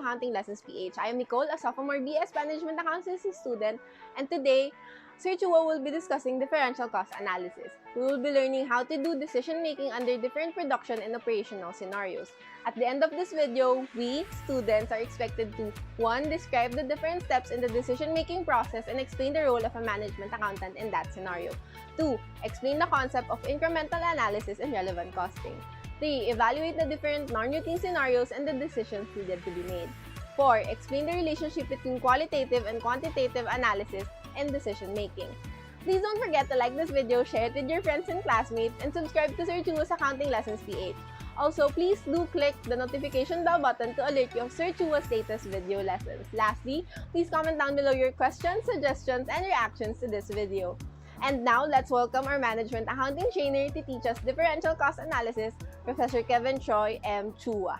Accounting Lessons PH. I am Nicole, a sophomore BS Management Accountancy student, and today, Sir Chua will be discussing differential cost analysis. We will be learning how to do decision-making under different production and operational scenarios. At the end of this video, we, students, are expected to 1. Describe the different steps in the decision-making process and explain the role of a management accountant in that scenario. 2. Explain the concept of incremental analysis and relevant costing. 3. Evaluate the different non-routine scenarios and the decisions needed to be made. 4. Explain the relationship between qualitative and quantitative analysis and decision-making. Please don't forget to like this video, share it with your friends and classmates, and subscribe to Sir Chua's Accounting Lessons PH. Also, please do click the notification bell button to alert you of Sir Chua's latest video lessons. Lastly, please comment down below your questions, suggestions, and reactions to this video. And now, let's welcome our management accounting trainer to teach us differential cost analysis, Professor Kevin Choi M. Chua.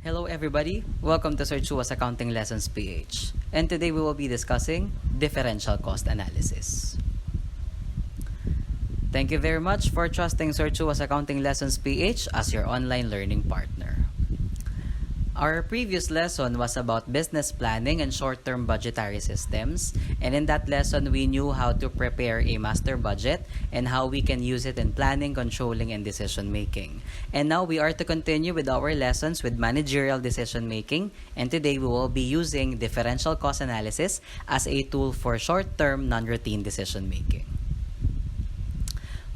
Hello everybody, welcome to Sir Chua's Accounting Lessons PH. And today we will be discussing differential cost analysis. Thank you very much for trusting Sir Chua's Accounting Lessons PH as your online learning partner. Our previous lesson was about business planning and short-term budgetary systems, and in that lesson we knew how to prepare a master budget and how we can use it in planning, controlling, and decision-making. And now we are to continue with our lessons with managerial decision-making, and today we will be using differential cost analysis as a tool for short-term, non-routine decision-making.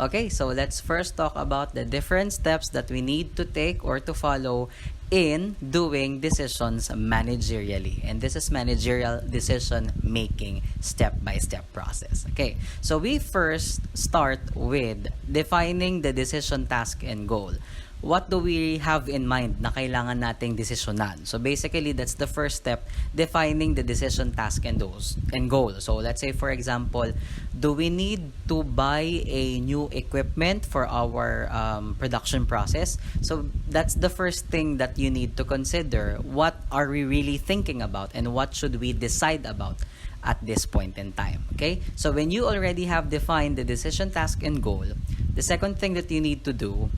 Okay, so let's first talk about the different steps that we need to take or to follow in doing decisions managerially. And this is managerial decision-making step-by-step process. Okay, so we first start with defining the decision task and goal. What do we have in mind na kailangan nating desisyonan? So basically, that's the first step, defining the decision task and goal. So let's say, for example, do we need to buy a new equipment for our production process? So that's the first thing that you need to consider. What are we really thinking about and what should we decide about at this point in time? Okay, so when you already have defined the decision task and goal, the second thing that you need to do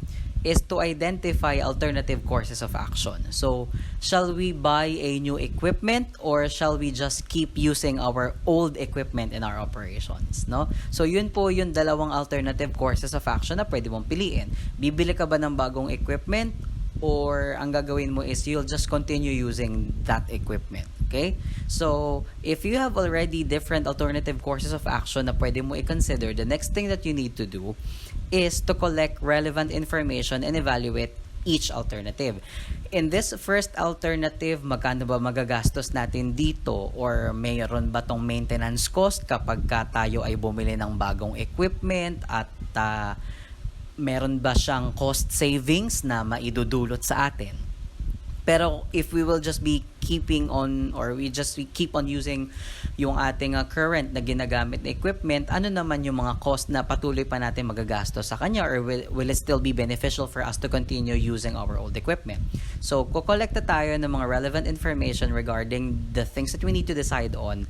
is to identify alternative courses of action. So, shall we buy a new equipment or shall we just keep using our old equipment in our operations, no? So, yun po yung dalawang alternative courses of action na pwede mong piliin. Bibili ka ba ng bagong equipment or ang gagawin mo is you'll just continue using that equipment? Okay? So, if you have already different alternative courses of action na pwede mo i-consider, the next thing that you need to do is to collect relevant information and evaluate each alternative. In this first alternative, magkano ba magagastos natin dito? Or mayroon ba tong maintenance cost kapag tayo ay bumili ng bagong equipment? At meron ba siyang cost savings na maidudulot sa atin? Pero if we will just be keeping on or we keep on using yung ating current na ginagamit na equipment, ano naman yung mga cost na patuloy pa natin magagastos sa kanya, or will it still be beneficial for us to continue using our old equipment? So, kukolekta tayo ng mga relevant information regarding the things that we need to decide on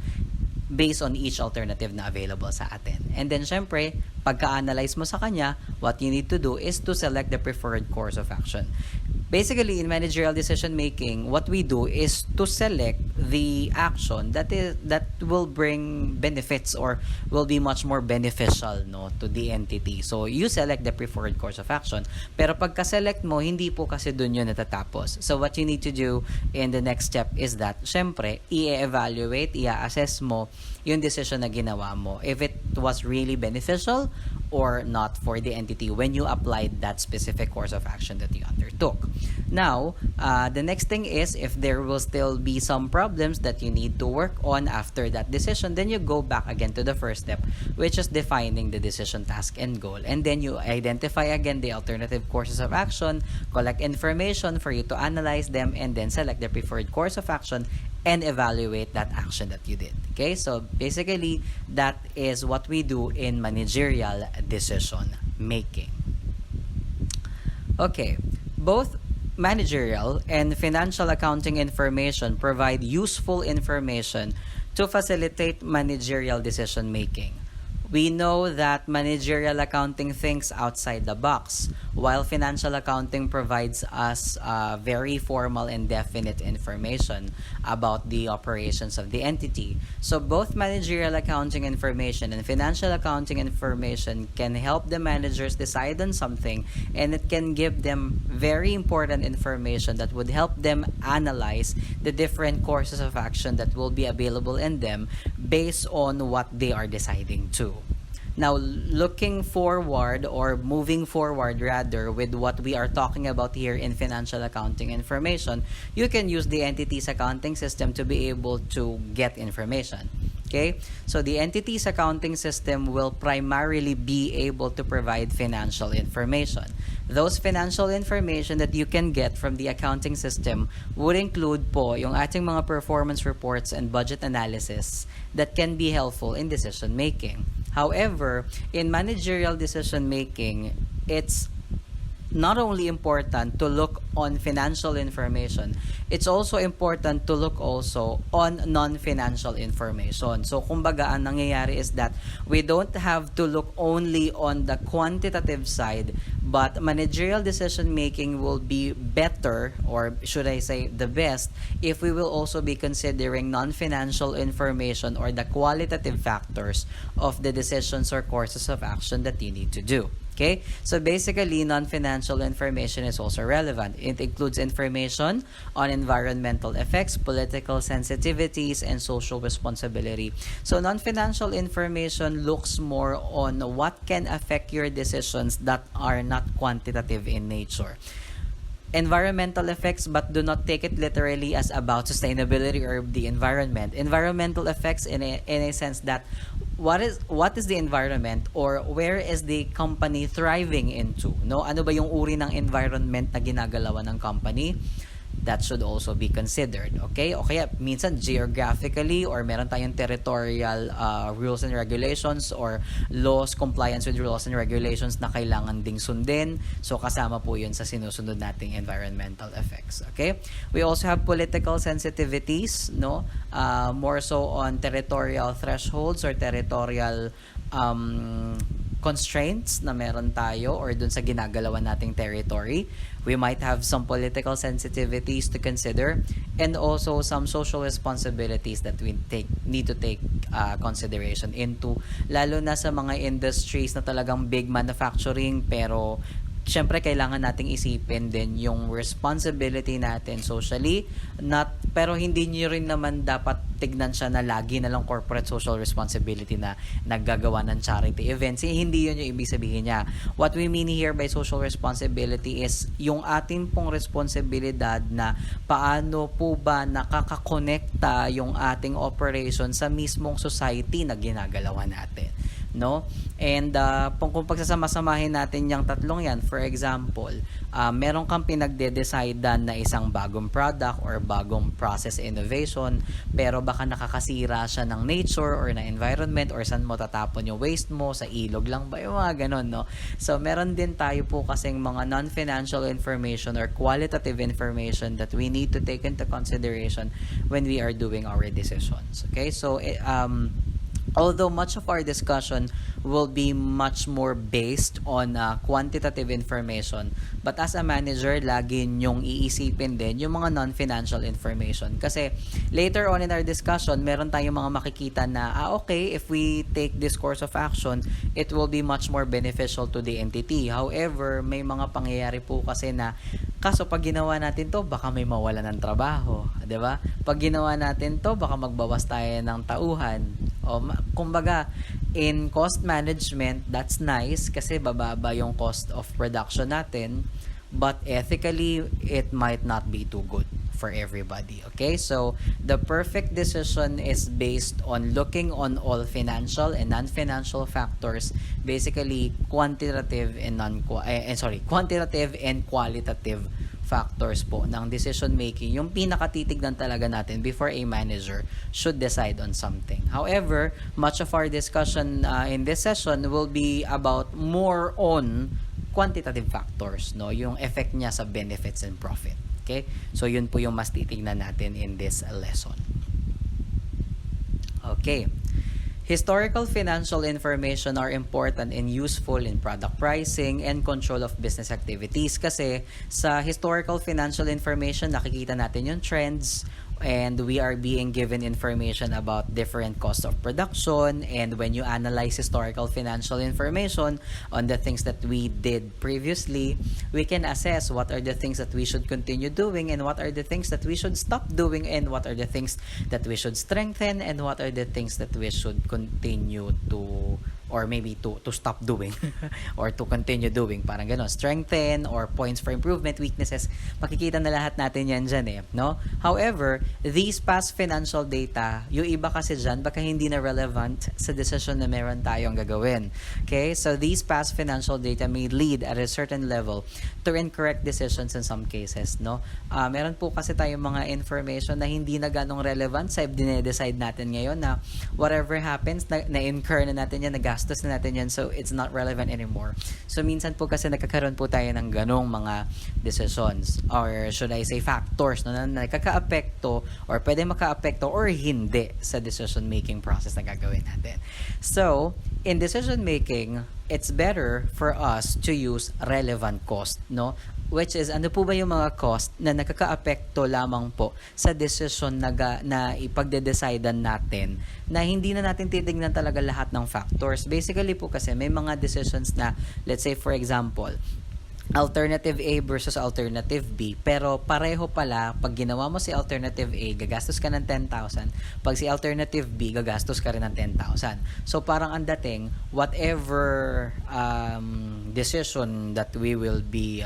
based on each alternative na available sa atin. And then, syempre, pagka-analyze mo sa kanya, what you need to do is to select the preferred course of action. Basically, in managerial decision-making, what we do is to select the action that will bring benefits or will be much more beneficial, no, to the entity. So, you select the preferred course of action. Pero pagka-select mo, hindi po kasi dun yun natatapos. So, what you need to do in the next step is that, syempre, i-evaluate, i-assess mo yung decision na ginawa mo, if it was really beneficial or not for the entity when you applied that specific course of action that you undertook. Now, the next thing is, if there will still be some problems that you need to work on after that decision, then you go back again to the first step, which is defining the decision task and goal. And then you identify again the alternative courses of action, collect information for you to analyze them, and then select the preferred course of action and evaluate that action that you did. Okay, so basically, that is what we do in managerial decision making. Okay, both managerial and financial accounting information provide useful information to facilitate managerial decision making. We know that managerial accounting thinks outside the box, while financial accounting provides us very formal and definite information about the operations of the entity. So both managerial accounting information and financial accounting information can help the managers decide on something, and it can give them very important information that would help them analyze the different courses of action that will be available in them based on what they are deciding to. Now, looking forward or moving forward rather with what we are talking about here in financial accounting information, you can use the entity's accounting system to be able to get information. Okay? So the entity's accounting system will primarily be able to provide financial information. Those financial information that you can get from the accounting system would include po yung ating mga performance reports and budget analysis that can be helpful in decision making. However, in managerial decision making, it's not only important to look on financial information, it's also important to look also on non-financial information. So, kumbaga, ang nangyayari is that we don't have to look only on the quantitative side, but managerial decision-making will be better, or should I say the best, if we will also be considering non-financial information or the qualitative factors of the decisions or courses of action that you need to do. Okay, so basically, non-financial information is also relevant. It includes information on environmental effects, political sensitivities, and social responsibility. So non-financial information looks more on what can affect your decisions that are not quantitative in nature. Environmental effects, but do not take it literally as about sustainability or the environment. Environmental effects in a sense that what is the environment, or where is the company thriving into? No, ano ba yung uri ng environment na ginagalawan ng company? That should also be considered. Okay? O kaya minsan geographically, or meron tayong territorial rules and regulations or laws, compliance with rules and regulations na kailangan ding sundin. So kasama po yun sa sinusunod nating environmental effects. Okay? We also have political sensitivities, no? More so on territorial thresholds or territorial constraints na meron tayo or dun sa ginagalawan nating territory. We might have some political sensitivities to consider, and also some social responsibilities that we need to take consideration into, lalo na sa mga industries na talagang big manufacturing, pero syempre kailangan nating isipin din yung responsibility natin socially, pero hindi nyo rin naman dapat tignan siya na lagi na lang corporate social responsibility na naggagawa ng charity events. Hindi yun yung ibig sabihin niya. What we mean here by social responsibility is yung atin pong responsibilidad na paano po ba nakakakonekta yung ating operation sa mismong society na ginagalawan natin. No? And kung pagsasama-samahin natin yung tatlong yan, for example, meron kang pinagde-decidean na isang bagong product or bagong process innovation, pero baka nakakasira siya ng nature or na environment, or saan mo tatapon yung waste mo, sa ilog lang ba, yung mga ganun, no? So meron din tayo po kasing mga non-financial information or qualitative information that we need to take into consideration when we are doing our decisions. Okay, so although much of our discussion will be much more based on quantitative information, but as a manager, lagi nyong iisipin din yung mga non-financial information. Kasi later on in our discussion, meron tayong mga makikita na, okay, if we take this course of action, it will be much more beneficial to the entity. However, may mga pangyayari po kasi na, kaso pag ginawa natin to, baka may mawala ng trabaho. 'Di ba? Pag ginawa natin to, baka magbawas tayo ng tauhan. O, kumbaga, in cost management, that's nice kasi bababa yung cost of production natin, but ethically, it might not be too good for everybody. Okay? So, the perfect decision is based on looking on all financial and non-financial factors, basically quantitative and quantitative and qualitative factors po ng decision making, yung pinakatitignan talaga natin before a manager should decide on something. However, much of our discussion in this session will be about more on quantitative factors, no, yung effect niya sa benefits and profit. Okay, so yun po yung mas titignan natin in this lesson. Okay, Historical financial information are important and useful in product pricing and control of business activities kasi sa historical financial information nakikita natin yung trends and we are being given information about different costs of production, and when you analyze historical financial information on the things that we did previously, we can assess what are the things that we should continue doing and what are the things that we should stop doing and what are the things that we should strengthen and what are the things that we should continue to or maybe to stop doing or to continue doing, parang gano'n, strengthen or points for improvement, weaknesses, makikita na lahat natin yan dyan no? However, these past financial data, yung iba kasi dyan, baka hindi na relevant sa decision na meron tayong gagawin. Okay? So, these past financial data may lead at a certain level to incorrect decisions in some cases, no? Meron po kasi tayong mga information na hindi na ganong relevant sa dinedecide natin ngayon na whatever happens, na-incur na natin yan, gastos na natin yan, so it's not relevant anymore. So, minsan po kasi nagkakaroon po tayo ng ganong mga decisions or should I say factors na nakaka-apekto or pwede maka-apekto or hindi sa decision-making process na gagawin natin. So, in decision-making, it's better for us to use relevant cost, no? Which is, ano po ba yung mga cost na nakaka-apekto lamang po sa decision na ipagde-decidean natin na hindi na natin titignan talaga lahat ng factors. Basically po kasi may mga decisions na, let's say for example, alternative A versus alternative B, pero pareho pala, pag ginawa mo si alternative A, gagastos ka ng 10,000. Pag si alternative B, gagastos ka rin ng 10,000. So parang ang dating, whatever decision that we will be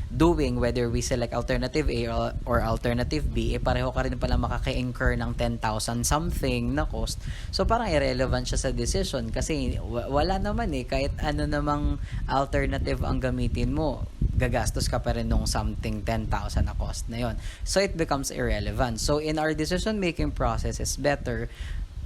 doing, whether we select alternative A or alternative B, pareho ka rin pala makaka-incur ng 10,000 something na cost. So parang irrelevant siya sa decision kasi wala naman kahit ano namang alternative ang gamitin mo, gagastos ka pa rin ng something 10,000 na cost na yon. So it becomes irrelevant. So in our decision-making process, it's better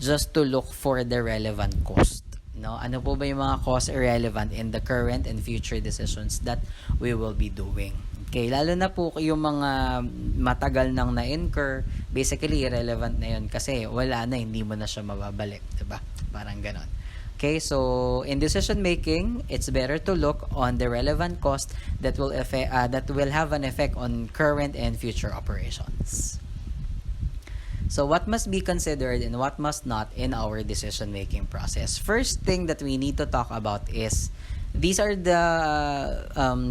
just to look for the relevant cost. No, ano po ba yung mga cost irrelevant in the current and future decisions that we will be doing? Okay, lalo na po yung mga matagal nang na-incur, basically irrelevant na yun kasi wala na, hindi mo na siya mababalik, diba? Parang ganon. Okay, so in decision making, it's better to look on the relevant cost that will have an effect on current and future operations. So what must be considered and what must not in our decision-making process? First thing that we need to talk about is, these are the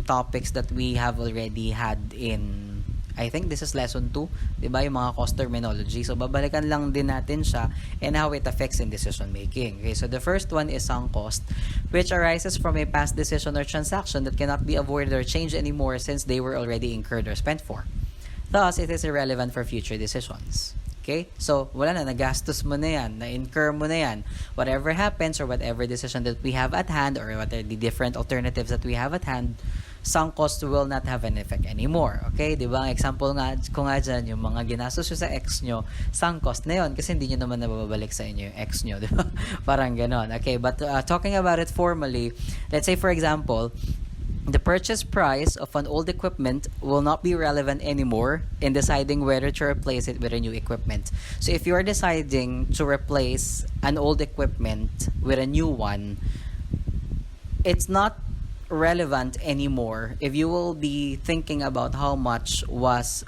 topics that we have already had in, I think this is lesson 2, diba? Yung mga cost terminology. So babalikan lang din natin siya and how it affects in decision-making. Okay, so the first one is sunk cost, which arises from a past decision or transaction that cannot be avoided or changed anymore since they were already incurred or spent for. Thus, it is irrelevant for future decisions. Okay? So, wala na, nagastos mo na yan, na-incur mo na yan. Whatever happens or whatever decision that we have at hand or what are the different alternatives that we have at hand, sunk cost will not have an effect anymore. Okay? Diba? Ang example nga, ko nga dyan, yung mga ginastos nyo sa ex nyo, sunk cost na yun kasi hindi nyo naman nababalik sa inyo yung ex nyo. Diba? Parang ganon. Okay? But talking about it formally, let's say for example, the purchase price of an old equipment will not be relevant anymore in deciding whether to replace it with a new equipment. So if you're deciding to replace an old equipment with a new one, it's not relevant anymore if you will be thinking about how much was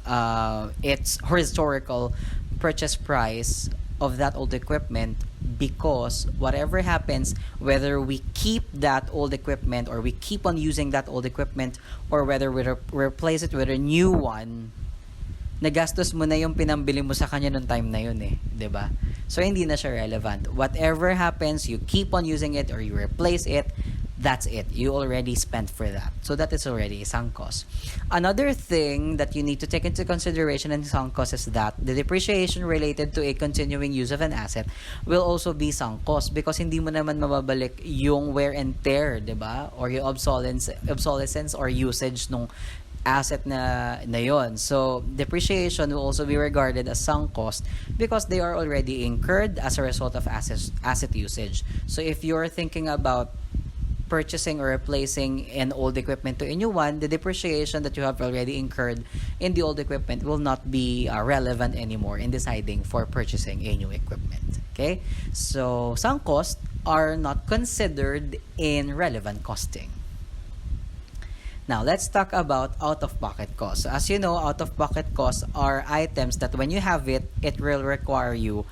its historical purchase price of that old equipment, because whatever happens, whether we keep that old equipment or we keep on using that old equipment or whether we replace it with a new one, nagastos mo na yung pinambili mo sa kanya nung time na yun diba? So hindi na siya relevant. Whatever happens, you keep on using it or you replace it, that's it. You already spent for that. So that is already a sunk cost. Another thing that you need to take into consideration in sunk cost is that the depreciation related to a continuing use of an asset will also be sunk cost because hindi mo naman mababalik yung wear and tear, diba? Or yung obsolescence or usage nung asset na yon. So depreciation will also be regarded as sunk cost because they are already incurred as a result of asset usage. So if you're thinking about purchasing or replacing an old equipment to a new one, the depreciation that you have already incurred in the old equipment will not be relevant anymore in deciding for purchasing a new equipment. Okay? So, some costs are not considered in relevant costing. Now, let's talk about out-of-pocket costs. As you know, out-of-pocket costs are items that when you have it, it will require you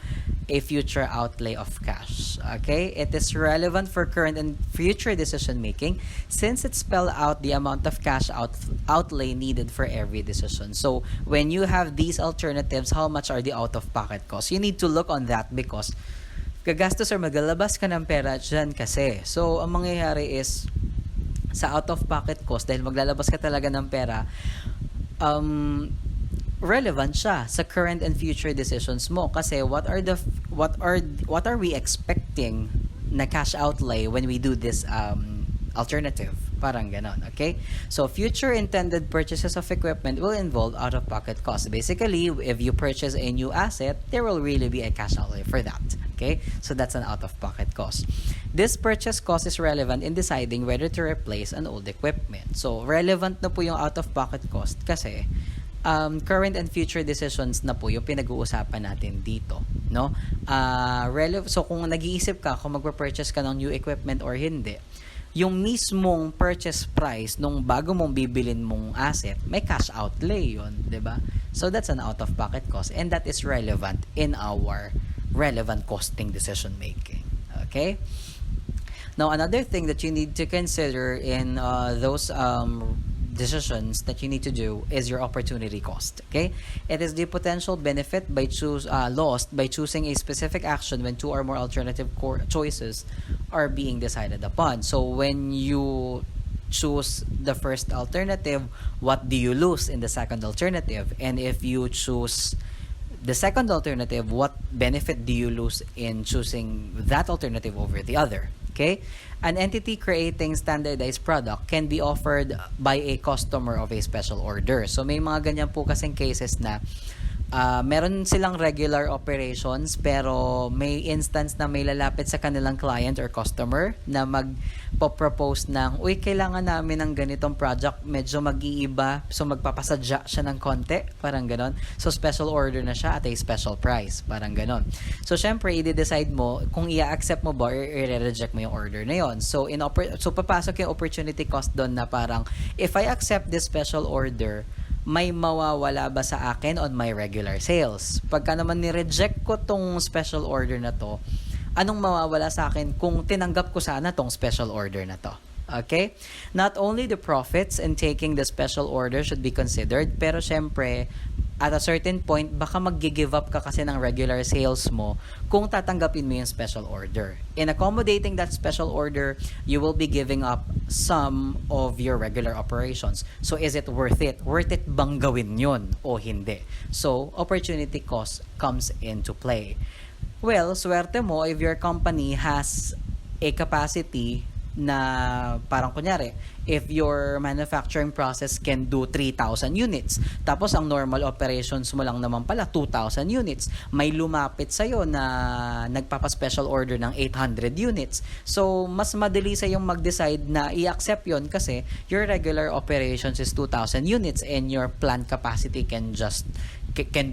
a future outlay of cash. Okay? It is relevant for current and future decision making since it spells out the amount of cash outlay needed for every decision. So, when you have these alternatives, how much are the out-of-pocket costs? You need to look on that because gagastos or maglalabas ka ng pera dyan kasi. So, ang mangyayari is sa out-of-pocket cost, dahil maglalabas ka talaga ng pera, relevant siya sa current and future decisions mo kasi what are we expecting na cash outlay when we do this alternative, parang ganon. Okay, so future intended purchases of equipment will involve out-of-pocket costs. Basically, if you purchase a new asset, there will really be a cash outlay for that. Okay, so that's an out-of-pocket cost. This purchase cost is relevant in deciding whether to replace an old equipment. So relevant na po yung out-of-pocket cost kasi current and future decisions na po yung pinag-uusapan natin dito, no? So kung nag-iisip ka kung magpa-purchase ka ng new equipment or hindi, yung mismong purchase price nung bago mong bibilin mong asset, may cash outlay yun, 'di ba? So that's an out-of-pocket cost and that is relevant in our relevant costing decision making. Okay? Now, another thing that you need to consider in those decisions that you need to do is your opportunity cost. Okay, it is the potential benefit lost by choosing a specific action when two or more alternative choices are being decided upon. So when you choose the first alternative, what do you lose in the second alternative? And if you choose the second alternative, what benefit do you lose in choosing that alternative over the other? Okay? An entity creating standardized product can be offered by a customer of a special order. So may mga ganyan po kasing cases na meron silang regular operations pero may instance na may lalapit sa kanilang client or customer na magpo-propose ng, uy, kailangan namin ng ganitong project, medyo mag-iiba, so magpapasadya siya ng konti, parang ganon. So special order na siya at a special price, parang ganon. So syempre, i-decide mo kung i-accept mo ba or i-reject mo yung order na yon. So papasok yung opportunity cost doon na parang, if I accept this special order, may mawawala ba sa akin on my regular sales? Pagka naman ni-reject ko tong special order na to, anong mawawala sa akin kung tinanggap ko sana tong special order na to? Okay? Not only the profits in taking the special order should be considered, pero syempre, at a certain point, baka mag-give up ka kasi ng regular sales mo kung tatanggapin mo yung special order. In accommodating that special order, you will be giving up some of your regular operations. So, is it worth it? Worth it bang gawin yun o hindi? So, opportunity cost comes into play. Well, swerte mo if your company has a capacity na parang kunyari, if your manufacturing process can do 3,000 units, tapos ang normal operations mo lang naman pala 2,000 units, may lumapit sa'yo na nagpapa-special order ng 800 units. So, mas madali sa'yong mag-decide na i-accept yon kasi your regular operations is 2,000 units and your plant capacity can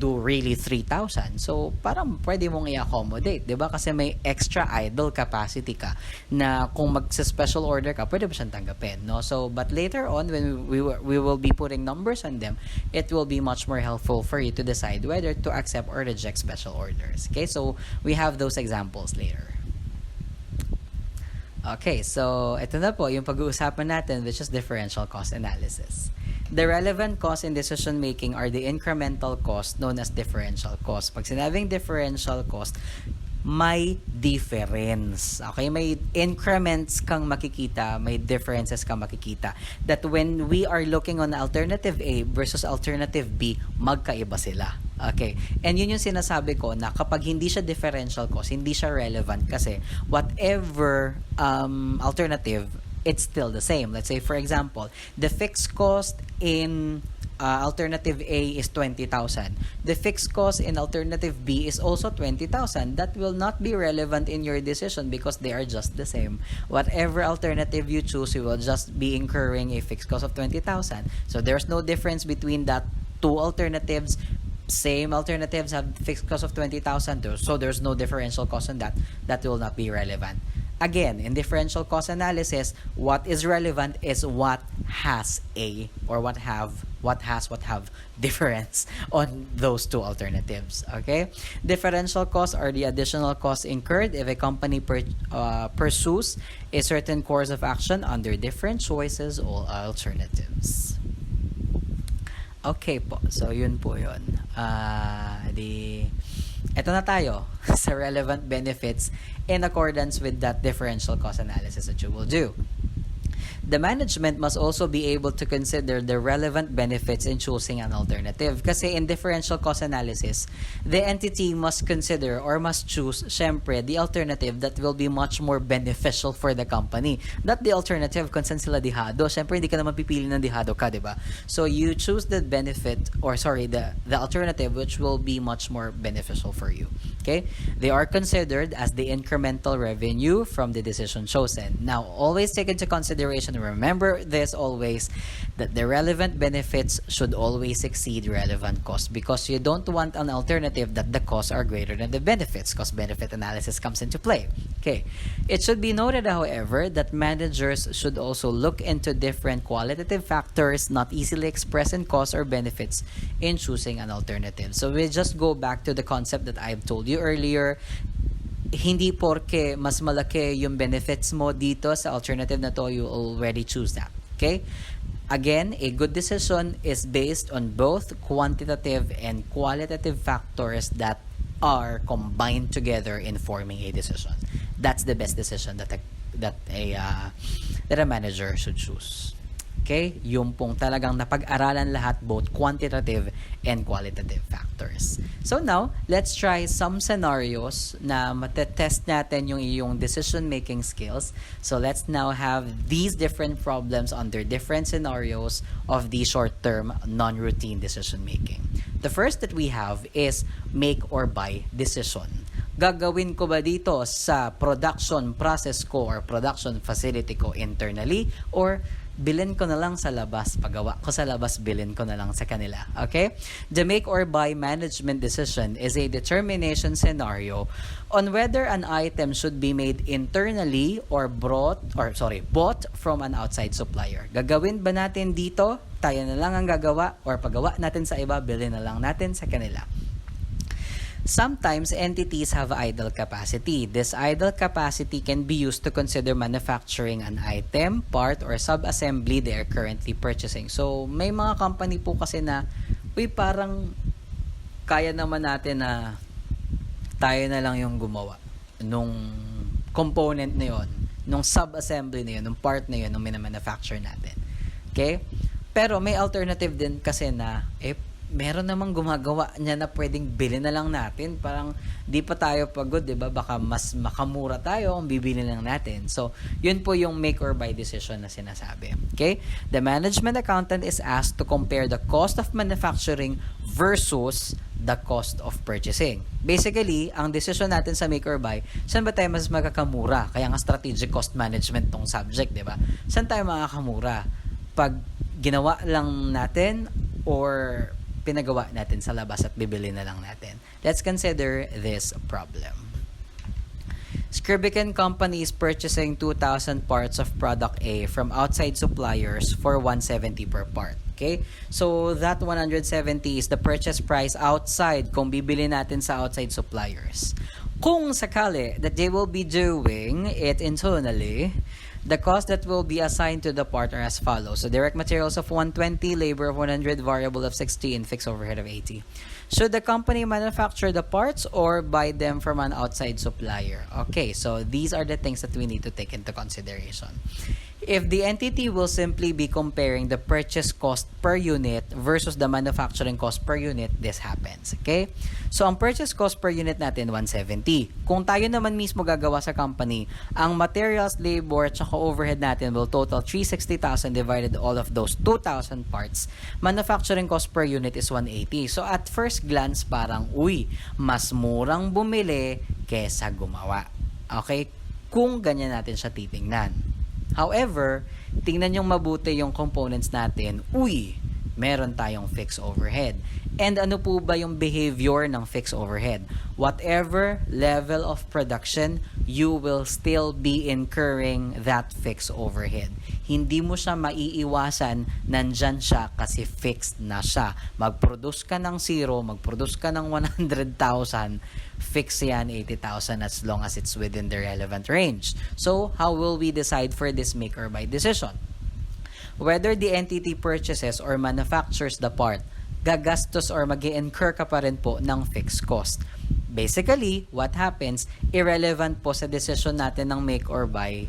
do really 3,000. So, parang pwede mong i-accommodate, 'di ba? Kasi may extra idle capacity ka na kung magsa-special order ka, pwede ba siyang tanggapin, no? So, but later on when we will be putting numbers on them, it will be much more helpful for you to decide whether to accept or reject special orders. Okay? So, we have those examples later. Okay, so ito na po yung pag-uusapan natin, which is differential cost analysis. The relevant costs in decision making are the incremental cost known as differential cost. Pag sinabing differential cost, may difference. Okay, may increments kang makikita, may differences kang makikita. That when we are looking on alternative A versus alternative B, magkaiba sila. Okay, and yun yung sinasabi ko na kapag hindi siya differential cost, hindi siya relevant kasi whatever alternative, it's still the same. Let's say, for example, the fixed cost in alternative A is 20,000. The fixed cost in alternative B is also 20,000. That will not be relevant in your decision because they are just the same. Whatever alternative you choose, you will just be incurring a fixed cost of 20,000. So there's no difference between that two alternatives same alternatives have fixed cost of 20,000, so there's no differential cost on that. That will not be relevant. Again, in differential cost analysis, what is relevant is what has difference on those two alternatives. Okay, differential costs are the additional costs incurred if a company pursues a certain course of action under different choices or alternatives. Okay po, so yun po yun. Eto na tayo sa relevant benefits in accordance with that differential cost analysis that you will do. The management must also be able to consider the relevant benefits in choosing an alternative. Kasi in differential cost analysis, the entity must consider or must choose, syempre, the alternative that will be much more beneficial for the company. Not the alternative kung saan sila dihado. Syempre, hindi ka naman pipili ng dihado ka, di ba? So, you choose the the alternative which will be much more beneficial for you. Okay? They are considered as the incremental revenue from the decision chosen. Now, always take into consideration, remember this always, that the relevant benefits should always exceed relevant costs, because you don't want an alternative that the costs are greater than the benefits. Cost-benefit analysis comes into play. Okay. It should be noted, however, that managers should also look into different qualitative factors not easily expressed in costs or benefits in choosing an alternative. So we just go back to the concept that I've told you earlier. Hindi porke mas malaki yung benefits mo dito sa alternative na to, you already choose that. Okay? Again, a good decision is based on both quantitative and qualitative factors that are combined together in forming a decision. That's the best decision that a manager should choose. Okay? Yung pong talagang napag-aralan lahat, both quantitative and qualitative factors. So now, let's try some scenarios na matetest natin yung iyong decision-making skills. So let's now have these different problems under different scenarios of the short-term, non-routine decision-making. The first that we have is make or buy decision. Gagawin ko ba dito sa production process ko or production facility ko internally, or bilhin ko na lang sa labas, pagawa ko sa labas, bilhin ko na lang sa kanila. Okay? The make or buy management decision is a determination scenario on whether an item should be made internally or bought from an outside supplier. Gagawin ba natin dito? Tayo na lang ang gagawa, or pagawa natin sa iba, bilhin na lang natin sa kanila. Sometimes entities have idle capacity. This idle capacity can be used to consider manufacturing an item, part, or sub-assembly they are currently purchasing. So, may mga company po kasi na, parang kaya naman natin na tayo na lang yung gumawa nung component na yun, nung sub-assembly na yun, nung part na yun, nung minamanufacture natin. Okay? Pero may alternative din kasi na, meron namang gumagawa niya na pwedeng bilhin na lang natin. Parang di pa tayo pagod, di ba? Baka mas makamura tayo kung bibili lang natin. So, yun po yung make or buy decision na sinasabi. Okay? The management accountant is asked to compare the cost of manufacturing versus the cost of purchasing. Basically, ang decision natin sa make or buy, saan ba tayo mas magkakamura? Kaya nga strategic cost management tong subject, di ba? Saan tayo makakamura? Pag ginawa lang natin or pinagawa natin sa labas at bibili na lang natin. Let's consider this problem. Scribican Company is purchasing 2,000 parts of product A from outside suppliers for 170 per part. Okay? So, that 170 is the purchase price outside kung bibili natin sa outside suppliers. Kung sakali that they will be doing it internally, the cost that will be assigned to the part are as follows. So, direct materials of 120, labor of 100, variable of 60, and fixed overhead of 80. Should the company manufacture the parts or buy them from an outside supplier? Okay, so these are the things that we need to take into consideration. If the entity will simply be comparing the purchase cost per unit versus the manufacturing cost per unit, this happens. Okay? So, ang purchase cost per unit natin, 170. Kung tayo naman mismo gagawa sa company, ang materials, labor, at overhead natin will total 360,000 divided all of those 2,000 parts. Manufacturing cost per unit is 180. So, at first glance, parang, mas murang bumili kesa gumawa. Okay? Kung ganyan natin siya titingnan. However, tingnan yung mabuti yung components natin. meron tayong fixed overhead. And ano po ba yung behavior ng fixed overhead? Whatever level of production, you will still be incurring that fixed overhead. Hindi mo siya maiiwasan, nandyan siya kasi fixed na siya. Mag-produce ka ng 0, mag-produce ka ng 100,000, fix yan 80,000 as long as it's within the relevant range. So, how will we decide for this make or buy decision? Whether the entity purchases or manufactures the part, gagastos or mag-i-incur ka pa rin po ng fixed cost. Basically, what happens, irrelevant po sa decision natin ng make or buy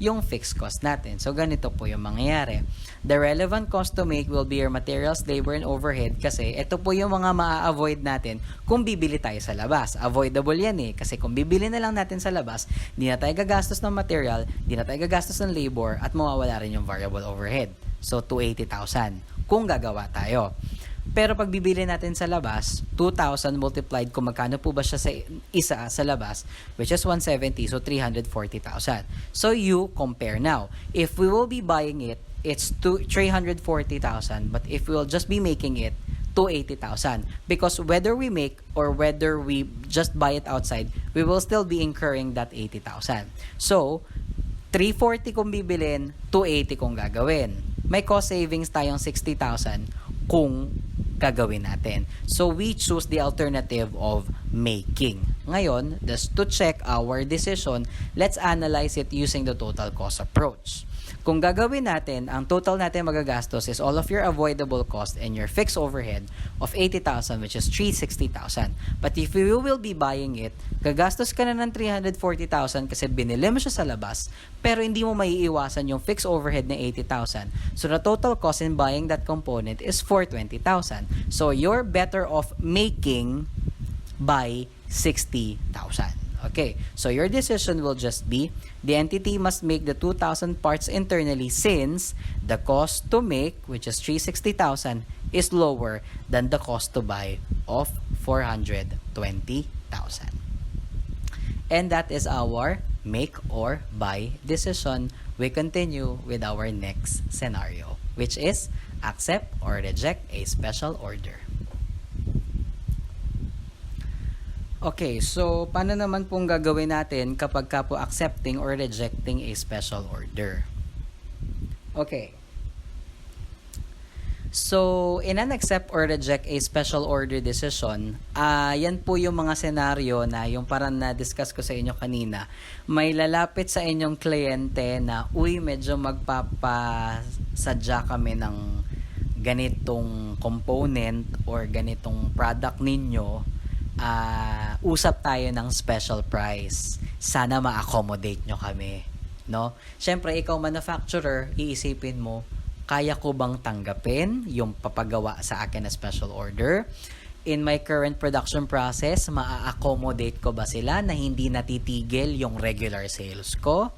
yung fixed cost natin. So, ganito po yung mangyayari. The relevant cost to make will be your materials, labor, and overhead kasi ito po yung mga maa-avoid natin kung bibili tayo sa labas. Avoidable yan kasi kung bibili na lang natin sa labas, di na tayo gagastos ng material, di na tayo gagastos ng labor, at mawawala rin yung variable overhead. So, 280,000 kung gagawa tayo. Pero pag bibili natin sa labas, 2,000 multiplied kung magkano po ba siya sa isa sa labas, which is 170, so 340,000. So you compare now. If we will be buying it, it's 340,000, but if we will just be making it, 280,000. Because whether we make or whether we just buy it outside, we will still be incurring that 80,000. So, 340 kung bibilin, 280 kung gagawin. May cost savings tayong 60,000 kung gagawin natin. So, we choose the alternative of making. Ngayon, just to check our decision, let's analyze it using the total cost approach. Kung gagawin natin, ang total natin magagastos is all of your avoidable cost and your fixed overhead of 80,000, which is 360,000. But if you will be buying it, gagastos ka na ng 340,000 kasi binili mo siya sa labas, pero hindi mo maiiwasan yung fixed overhead na 80,000. So, the total cost in buying that component is 420,000. So, you're better off making by 60,000. Okay, so your decision will just be, the entity must make the 2,000 parts internally since the cost to make, which is 360,000, is lower than the cost to buy of 420,000. And that is our make or buy decision. We continue with our next scenario, which is accept or reject a special order. Okay, so paano naman pong gagawin natin kapag ka po accepting or rejecting a special order? Okay. So, in an accept or reject a special order decision, yan po yung mga senaryo na yung parang na-discuss ko sa inyo kanina. May lalapit sa inyong kliyente na, uy, medyo magpapasadya kami ng ganitong component or ganitong product ninyo. Usap tayo ng special price. Sana ma-accommodate nyo kami. No? Siyempre, ikaw manufacturer, iisipin mo, kaya ko bang tanggapin yung papagawa sa akin na special order? In my current production process, ma-accommodate ko ba sila na hindi natitigil yung regular sales ko?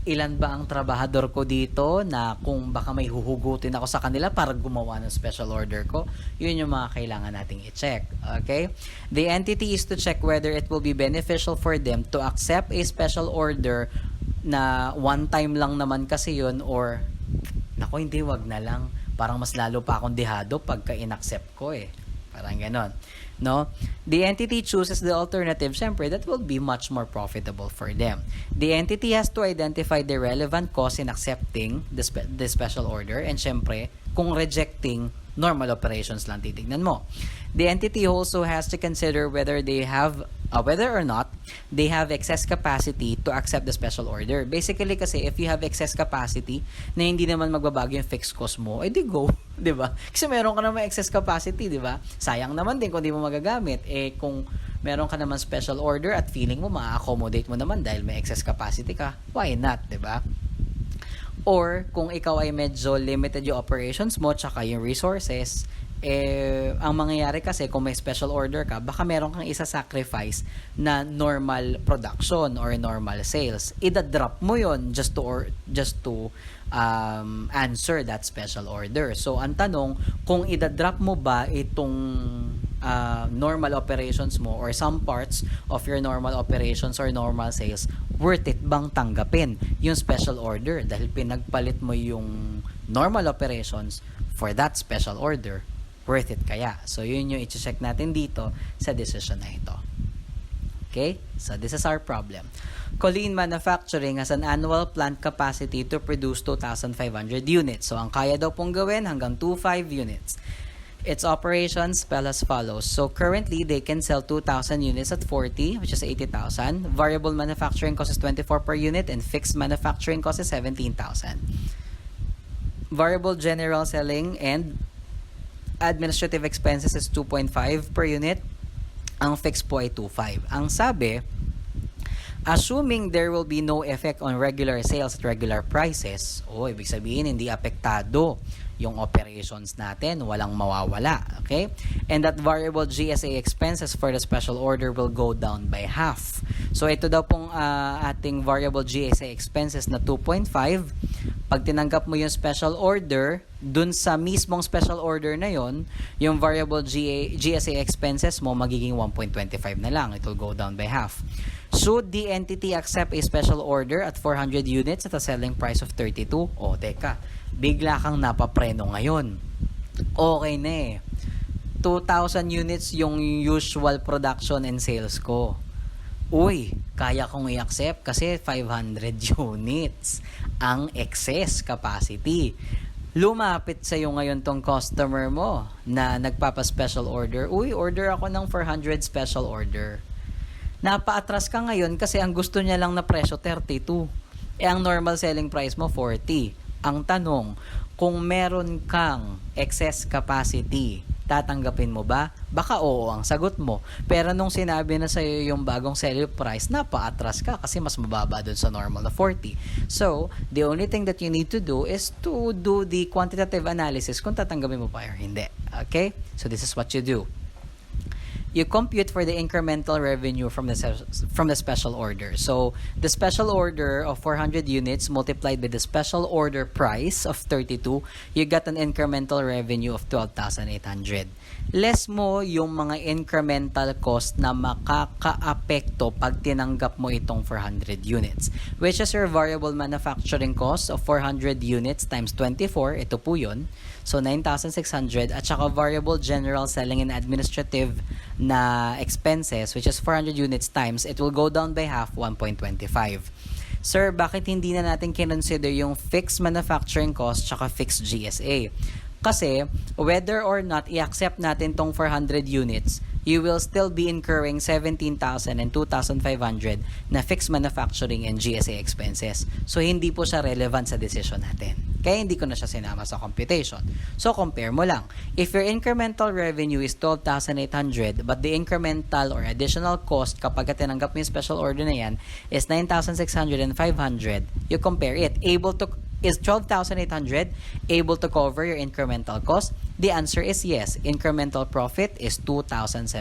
Ilan ba ang trabahador ko dito na kung baka may huhugutin ako sa kanila para gumawa ng special order ko? Yun yung mga kailangan nating i-check. Okay? The entity is to check whether it will be beneficial for them to accept a special order na one time lang naman kasi yun or naku, hindi, wag na lang. Parang mas lalo pa akong dehado pagka in-accept ko Parang ganon. No? The entity chooses the alternative, syempre, that will be much more profitable for them. The entity has to identify the relevant cost in accepting the special order and syempre, kung rejecting, normal operations lang titignan mo. The entity also has to consider whether or not they have excess capacity to accept the special order. Basically kasi if you have excess capacity na hindi naman magbabago yung fixed cost mo, di go, 'di ba? Kasi meron ka naman excess capacity, 'di ba? Sayang naman din kung di mo magagamit. Kung meron ka naman special order at feeling mo ma-accommodate mo naman dahil may excess capacity ka, why not, 'di ba? Or kung ikaw ay medyo limited yung operations mo tsaka yung resources, ang mangyayari kasi kung may special order ka, baka meron kang isa-sacrifice na normal production or normal sales. Ida-drop mo yon just to answer that special order. So, ang tanong, kung ida-drop mo ba itong normal operations mo or some parts of your normal operations or normal sales, worth it bang tanggapin yung special order dahil pinagpalit mo yung normal operations for that special order, worth it kaya? So, yun yung i-check natin dito sa decision na ito. Okay? So, this is our problem. Colleen Manufacturing has an annual plant capacity to produce 2,500 units. So, ang kaya daw pong gawin hanggang 2,500 units. Its operations spell as follows. So, currently, they can sell 2,000 units at 40, which is 80,000. Variable manufacturing cost is 24 per unit and fixed manufacturing cost is 17,000. Variable general selling and administrative expenses is 2.5 per unit. Ang fixed po ay 2.5. Ang sabi, assuming there will be no effect on regular sales at regular prices, ibig sabihin hindi apektado yung operations natin, walang mawawala, okay? And that variable GSA expenses for the special order will go down by half. So ito daw pong ating variable GSA expenses na 2.5. Pag tinanggap mo yung special order, dun sa mismong special order na yon, yung variable GSA expenses mo magiging 1.25 na lang. It will go down by half. Should the entity accept a special order at 400 units at a selling price of 32? Teka, bigla kang napapreno ngayon. Okay na eh. 2,000 units yung usual production and sales ko. Kaya kong i-accept kasi 500 units ang excess capacity. Lumapit sa iyo ngayon tong customer mo na nagpapa-special order. Order ako ng 400 special order. Napa-atras ka ngayon kasi ang gusto niya lang na presyo 32. Ang normal selling price mo 40. Ang tanong, kung meron kang excess capacity, tatanggapin mo ba? Baka oo ang sagot mo. Pero nung sinabi na sa'yo yung bagong selling price, napa-atras ka kasi mas mababa dun sa normal na 40. So, the only thing that you need to do is to do the quantitative analysis kung tatanggapin mo pa or hindi. Okay? So, this is what you do. You compute for the incremental revenue from the special order. So, the special order of 400 units multiplied by the special order price of 32, you got an incremental revenue of 12,800. Less mo yung mga incremental cost na makakaapekto pag tinanggap mo itong 400 units, which is your variable manufacturing cost of 400 units times 24. Ito po yun. So, 9,600 at saka variable general selling and administrative na expenses, which is 400 units times, it will go down by half, 1.25. Sir, bakit hindi na natin kinonsider yung fixed manufacturing cost tsaka fixed GSA? Kasi, whether or not i-accept natin tong 400 units, you will still be incurring 17,000 and 2,500 na fixed manufacturing and GSA expenses. So, hindi po siya relevant sa decision natin. Kaya hindi ko na siya sinama sa computation. So, compare mo lang. If your incremental revenue is 12,800 but the incremental or additional cost kapag tinanggap mo yung special order na yan is 9,600 and 500, you compare it. Is 12,800 able to cover your incremental cost? The answer is yes. Incremental profit is 2,700.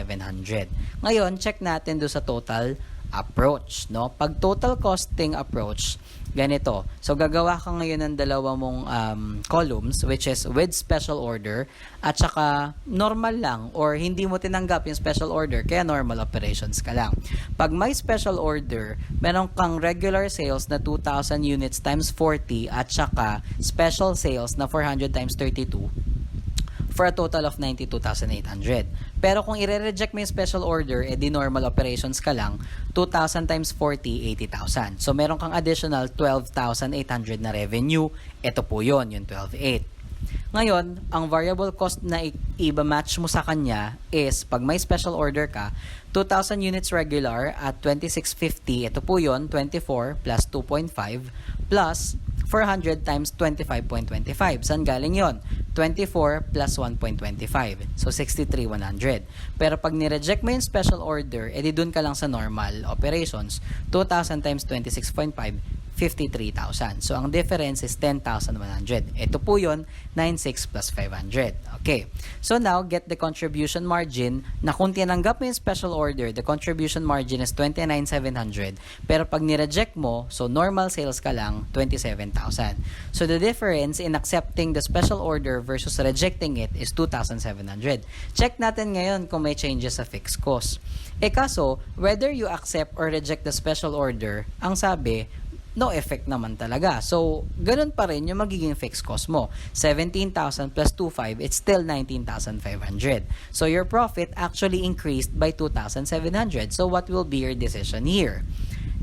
Ngayon, check natin do sa total approach, no? Pag total costing approach, ganito. So, gagawa ka ngayon ng dalawa mong columns, which is with special order at saka normal lang or hindi mo tinanggap yung special order, kaya normal operations ka lang. Pag may special order, meron kang regular sales na 2,000 units times 40 at saka special sales na 400 times 32 for a total of 92,800. Pero kung i-reject mo yung special order, di normal operations ka lang, 2,000 times 40, 80,000. So, meron kang additional 12,800 na revenue. Ito po yun, yung 12,800. Ngayon, ang variable cost na i-match mo sa kanya is, pag may special order ka, 2,000 units regular at 2650, ito po yun, 24 plus 2.5 plus 400 times 25.25. Saan galing yon? 24 plus 1.25. So, 63,100. Pero pag ni-reject mo yung special order, edi dun ka lang sa normal operations. 2,000 times 26.5, 53,000. So, ang difference is 10,100. Ito po yun, 96 plus 500. Okay. So, now, get the contribution margin na kung tinanggap mo yung special order, the contribution margin is 29,700. Pero pag ni-reject mo, so normal sales ka lang, 27,000. So, the difference in accepting the special order versus rejecting it is 2,700. Check natin ngayon kung may changes sa fixed cost. Kaso, whether you accept or reject the special order, ang sabi, no effect naman talaga. So, ganun pa rin yung magiging fixed cost mo. 17,000 plus 2,500, it's still 19,500. So, your profit actually increased by 2,700. So, what will be your decision here?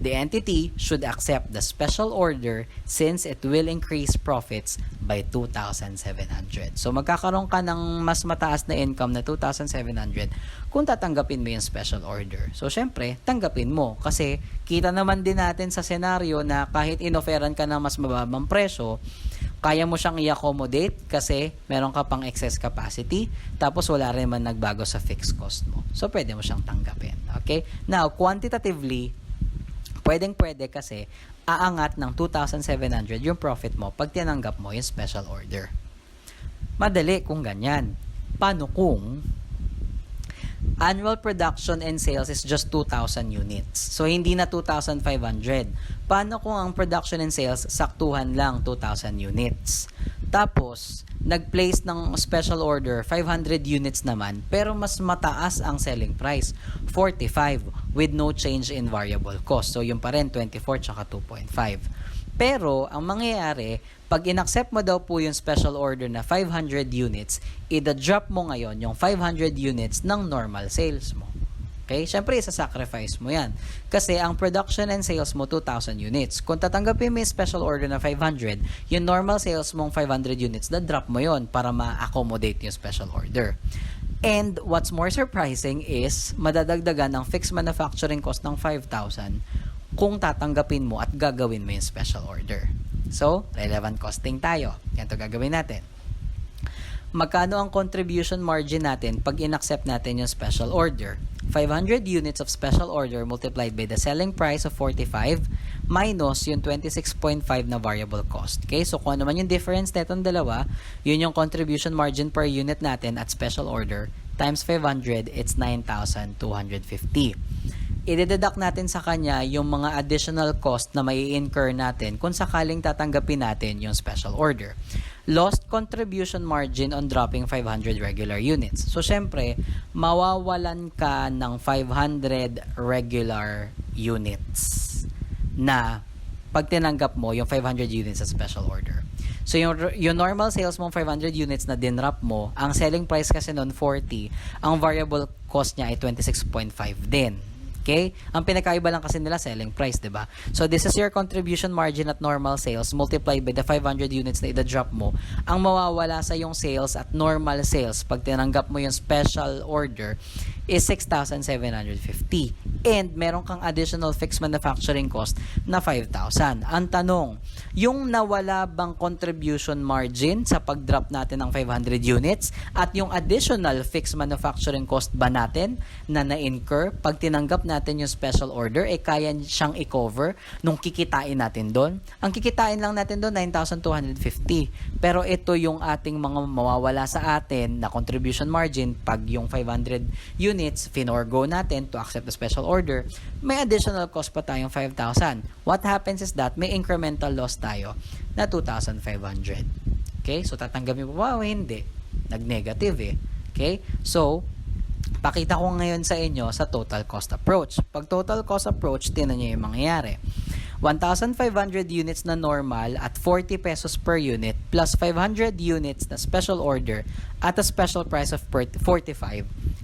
The entity should accept the special order since it will increase profits by 2,700. So, magkakaroon ka ng mas mataas na income na 2,700 kung tatanggapin mo yung special order. So, syempre, tanggapin mo. Kasi, kita naman din natin sa senaryo na kahit inoferan ka ng mas mababang presyo, kaya mo siyang i-accommodate kasi meron ka pang excess capacity, tapos wala rin man nagbago sa fixed cost mo. So, pwede mo siyang tanggapin. Okay? Now, quantitatively, pwedeng-pwede kasi aangat ng 2,700 yung profit mo pag tinanggap mo yung special order. Madali kung ganyan. Paano kung annual production and sales is just 2,000 units? So, hindi na 2,500. Paano kung ang production and sales saktuhan lang 2,000 units? Tapos, nag-place ng special order, 500 units naman, pero mas mataas ang selling price, 45, with no change in variable cost. So, yung pa rin, 24 tsaka 2.5. Pero, ang mangyayari, pag in-accept mo daw po yung special order na 500 units, i-drop mo ngayon yung 500 units ng normal sales mo. Okay? Siyempre, isa-sacrifice mo yan. Kasi ang production and sales mo, 2,000 units. Kung tatanggapin mo yung special order na 500, yung normal sales mong 500 units, na-drop mo yon para ma-accommodate yung special order. And what's more surprising is, madadagdagan ang fixed manufacturing cost ng 5,000 kung tatanggapin mo at gagawin mo yung special order. So, relevant costing tayo. Yan to gagawin natin. Magkano ang contribution margin natin pag in-accept natin yung special order? 500 units of special order multiplied by the selling price of 45 minus yung 26.5 na variable cost. Okay? So, kung ano man yung difference netong dalawa, yun yung contribution margin per unit natin at special order times 500, it's 9,250. I-deduct natin sa kanya yung mga additional cost na may incur natin kung sakaling tatanggapin natin yung special order. Lost contribution margin on dropping 500 regular units. So, syempre, mawawalan ka ng 500 regular units na pag tinanggap mo yung 500 units sa special order. So, yung normal sales mong 500 units na dinrap mo, ang selling price kasi noon 40, ang variable cost niya ay 26.5 din. Okay? Ang pinakaiba lang kasi nila selling price, 'di ba? So this is your contribution margin at normal sales multiplied by the 500 units na i-drop mo. Ang mawawala sa yung sales at normal sales pag tinanggap mo yung special order is 6,750. And meron kang additional fixed manufacturing cost na 5,000. Ang tanong, yung nawala bang contribution margin sa pag-drop natin ng 500 units at yung additional fixed manufacturing cost ba natin na na-incur pag tinanggap natin yung special order, kaya siyang i-cover nung kikitain natin doon? Ang kikitain lang natin doon, 9,250. Pero ito yung ating mga mawawala sa atin na contribution margin pag yung 500 units, finorgo natin to accept the special order, may additional cost pa tayong 5,000. What happens is that may incremental loss tayo na 2,500. Okay? So, tatanggapin mo, wow, hindi. Nag-negative eh. Okay? So, pakita ko ngayon sa inyo sa total cost approach. Pag total cost approach, tinan nyo yung mangyayari. 1,500 units na normal at 40 pesos per unit plus 500 units na special order at a special price of 45,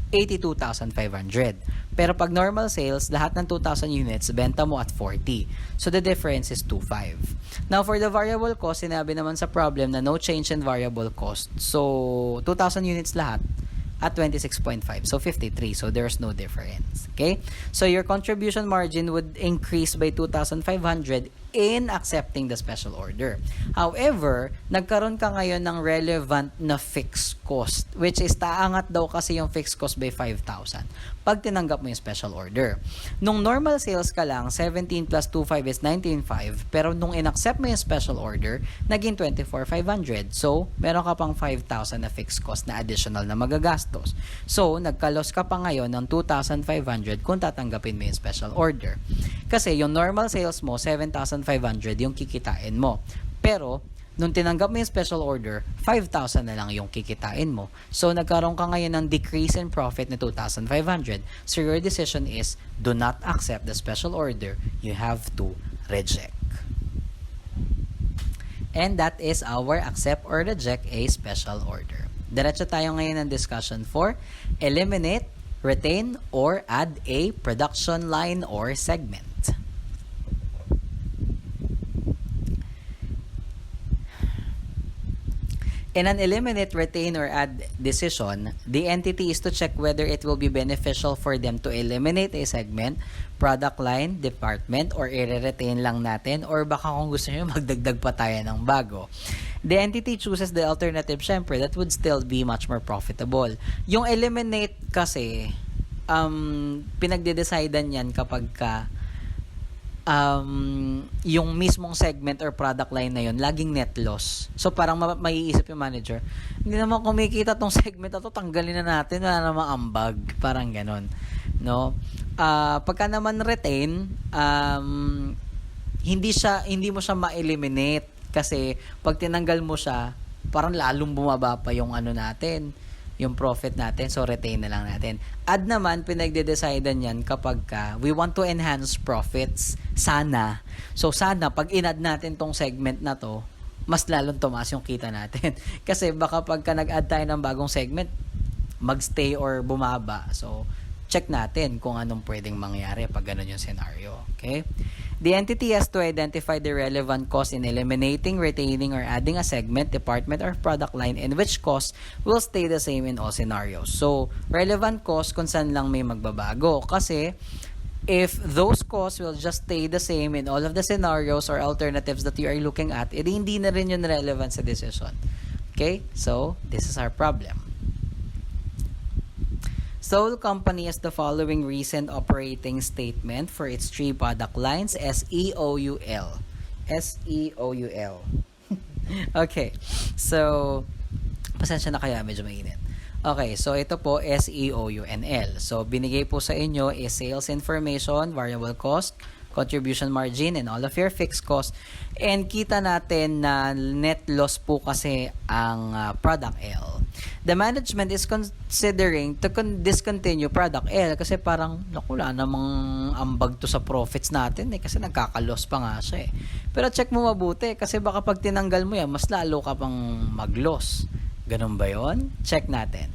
82,500. Pero pag normal sales, lahat ng 2,000 units, benta mo at 40. So, the difference is 2,500. Now, for the variable cost, sinabi naman sa problem na no change in variable cost. So, 2,000 units lahat at 26.5. So, 53. So, there's no difference. Okay? So, your contribution margin would increase by 2,500 in accepting the special order. However, nagkaroon ka ngayon ng relevant na fixed cost, which is taangat daw kasi yung fixed cost by 5,000 pag tinanggap mo yung special order. Nung normal sales ka lang, 17 plus 2,500 is 19,500, pero nung in-accept mo yung special order, naging 24,500. So, meron ka pang 5,000 na fixed cost na additional na magagastos. So, nagka-loss ka pa ngayon ng 2,500 kung tatanggapin mo yung special order. Kasi yung normal sales mo, 7,500 yung kikitain mo. Pero, nung tinanggap mo yung special order, 5,000 na lang yung kikitain mo. So, nagkaroon ka ngayon ng decrease in profit na 2,500. So, your decision is, do not accept the special order. You have to reject. And that is our accept or reject a special order. Diretso tayo ngayon ng discussion for eliminate, retain, or add a production line or segment. In an eliminate, retain, or add decision, the entity is to check whether it will be beneficial for them to eliminate a segment, product line, department, or i-retain lang natin, or baka kung gusto nyo magdagdag pa tayo ng bago. The entity chooses the alternative, syempre, that would still be much more profitable. Yung eliminate kasi, pinagde-decidean yan kapag ka yung mismong segment or product line na yun, laging net loss. So, parang maiisip yung manager, hindi naman kumikita tong segment na to, tanggalin na natin, wala namang ambag. Parang ganon. No? Pagka naman retain, hindi mo siya ma-eliminate kasi pag tinanggal mo siya, parang lalong bumaba pa yung ano natin, yung profit natin, so retain na lang natin. Add naman, pinagde-decidean yan kapag we want to enhance profits, sana. So sana, pag in-add natin tong segment na to, mas lalong tumaas yung kita natin. Kasi baka pagka nag-add tayo ng bagong segment, magstay or bumaba. So, check natin kung anong pwedeng mangyari pag ganun yung scenario. Okay? The entity has to identify the relevant cost in eliminating, retaining, or adding a segment, department, or product line in which cost will stay the same in all scenarios. So, relevant cost kung saan lang may magbabago. Kasi, if those costs will just stay the same in all of the scenarios or alternatives that you are looking at, hindi na rin yun relevant sa decision. Okay? So, this is our problem. Seoul Company has the following recent operating statement for its three product lines, SEOUL. SEOUL. Okay. So, pasensya na kaya, medyo mainit. Okay, so ito po, SEOUNL. So, binigay po sa inyo is sales information, variable cost, contribution margin, and all of your fixed costs. And kita natin na net loss po kasi ang product L. The management is considering to discontinue product L kasi parang wala namang ambag to sa profits natin kasi nagkaka-loss pa nga siya eh. Pero check mo mabuti kasi baka pag tinanggal mo yan, mas lalo ka pang mag-loss. Ganun ba yun? Check natin.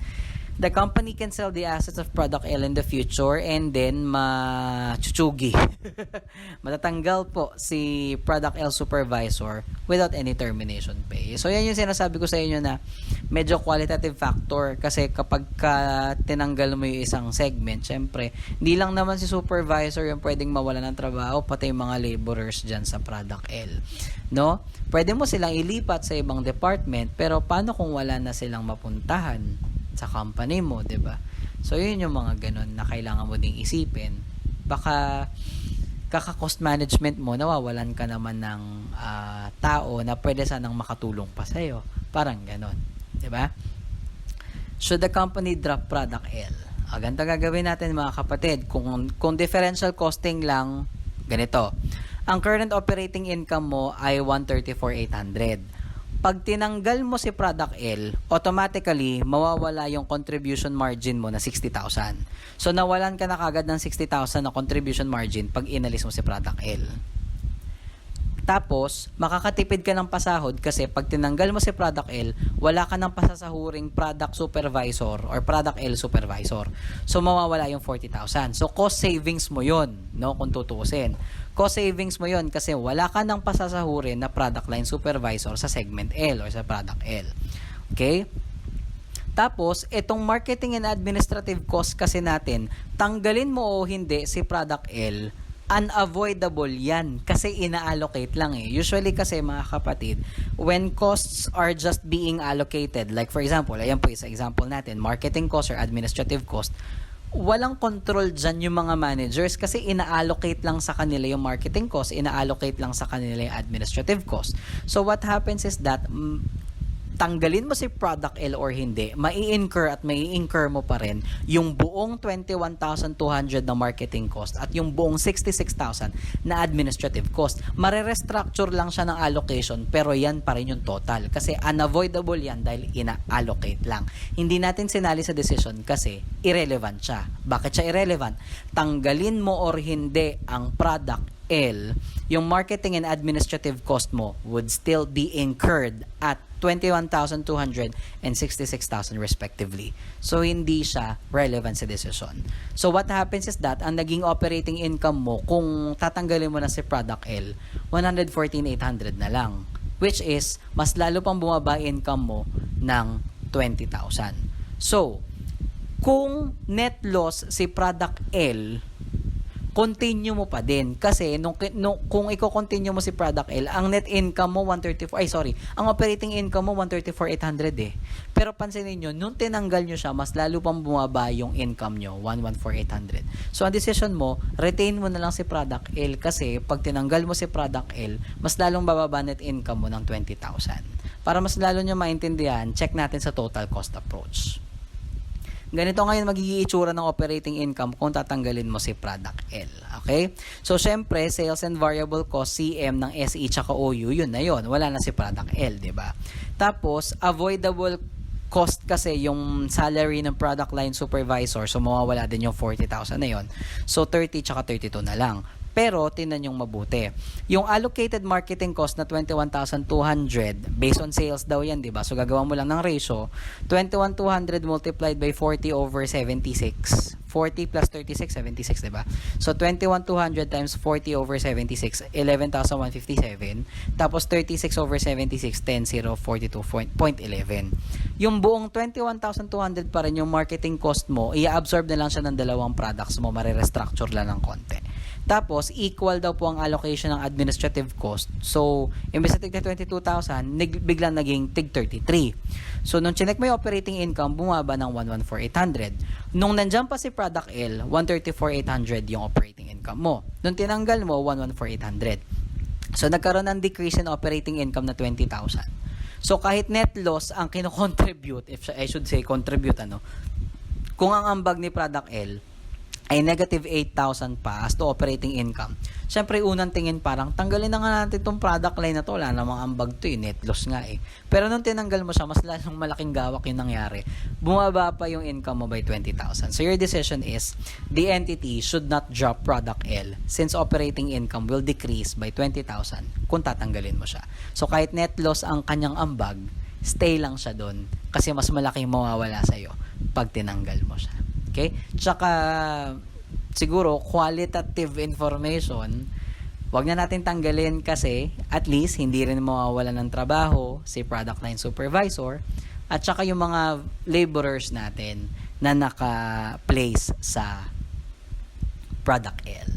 The company can sell the assets of product L in the future and then machuchugi. Matatanggal po si product L supervisor without any termination pay. So yan yung sinasabi ko sa inyo na medyo qualitative factor kasi kapag tinanggal mo yung isang segment, syempre, hindi lang naman si supervisor yung pwedeng mawala ng trabaho, pati yung mga laborers dyan sa product L. No? Pwede mo silang ilipat sa ibang department, pero paano kung wala na silang mapuntahan sa company mo, 'di ba? So yun yung mga ganun na kailangan mo ding isipin. Baka kaka-cost management mo, nawawalan ka naman ng tao na pwede sanang makatulong pa sa'yo. Parang ganun, 'di ba? Should the company drop product L? Ganito gagawin natin mga kapatid. Kung differential costing lang, ganito. Ang current operating income mo ay 134,800. Pag tinanggal mo si product L, automatically, mawawala yung contribution margin mo na 60,000. So, nawalan ka na kagad ng 60,000 na contribution margin pag inalis mo si product L. Tapos, makakatipid ka ng pasahod kasi pag tinanggal mo si product L, wala ka ng pasasahuring product supervisor or product L supervisor. So, mawawala yung 40,000. So, cost savings mo yun, no, kung tutuusin. Cost savings mo yun kasi wala ka ng pasasahurin na product line supervisor sa segment L or sa product L. Okay? Tapos, itong marketing and administrative cost kasi natin, tanggalin mo o hindi si product L, unavoidable yan kasi ina-allocate lang eh. Usually kasi mga kapatid, when costs are just being allocated, like for example, ayan po isa example natin, marketing cost or administrative cost, walang control dyan yung mga managers kasi ina-allocate lang sa kanila yung marketing cost, ina-allocate lang sa kanila yung administrative cost. So what happens is that tanggalin mo si product L or hindi, mai-incur at mai-incur mo pa rin yung buong 21,200 na marketing cost at yung buong 66,000 na administrative cost. Mare-restructure lang siya ng allocation pero yan pa rin yung total kasi unavoidable yan dahil ina-allocate lang. Hindi natin sinali sa decision kasi irrelevant siya. Bakit siya irrelevant? Tanggalin mo or hindi ang product L, yung marketing and administrative cost mo would still be incurred at 21,200 and 66,000 respectively. So, hindi siya relevant sa decision. So, what happens is that ang naging operating income mo, kung tatanggalin mo na si product L, 114,800 na lang. Which is, mas lalo pang bumaba income mo ng 20,000. So, kung net loss si product L, continue mo pa din kasi kung i-continue mo si product L, ang net income mo ang operating income mo 134,800 eh. Pero pansinin niyo, nung tinanggal niyo siya, mas lalo pang bumaba yung income niyo, 114,800. So ang decision mo, retain mo na lang si product L kasi pag tinanggal mo si product L, mas lalong bababa net income mo ng 20,000. Para mas lalo niyo maintindihan, check natin sa total cost approach. Ganito ngayon magiging itsura ng operating income kung tatanggalin mo si product L. Okay? So, syempre, sales and variable cost, CM ng SE tsaka OU, yun na yun. Wala na si product L, di ba? Tapos, avoidable cost kasi yung salary ng product line supervisor, so mawawala din yung 40,000 na yun. So, 30 tsaka 32 na lang. Pero, tingnan yung mabuti. Yung allocated marketing cost na 21,200, based on sales daw yan, di ba? So, gagawa mo lang ng ratio. 21,200 multiplied by 40 over 76. 40 plus 36, 76, di ba? So, 21,200 times 40 over 76, 11,157. Tapos, 36 over 76, 10,042.11. Yung buong 21,200 pa rin yung marketing cost mo, i-absorb na lang siya ng dalawang products mo, marirestructure lang ng konti. Tapos, equal daw po ang allocation ng administrative cost. So, imbes na tig 22,000, biglang naging tig 33. So, nung chinek mo yung operating income, bumaba ng 114,800. Nung nandyan pa si product L, 134,800 yung operating income mo. Nung tinanggal mo, 114,800. So, nagkaroon ng decrease in operating income na 20,000. So, kahit net loss ang kino-contribute, I should say contribute, kung ang ambag ni product L ay negative 8,000 pa as to operating income. Siyempre, unang tingin parang, tanggalin na nga natin itong product line na to. Wala namang ambag to net loss nga eh. Pero nung tinanggal mo siya, mas lalong malaking gawak yung nangyari. Bumaba pa yung income mo by 20,000. So, your decision is, the entity should not drop product L since operating income will decrease by 20,000 kung tatanggalin mo siya. So, kahit net loss ang kanyang ambag, stay lang siya doon kasi mas malaking mawawala sa'yo pag tinanggal mo siya. Okay? Tsaka, siguro, qualitative information, wag na natin tanggalin kasi at least hindi rin mawawalan ng trabaho si product line supervisor at tsaka yung mga laborers natin na naka-place sa product L.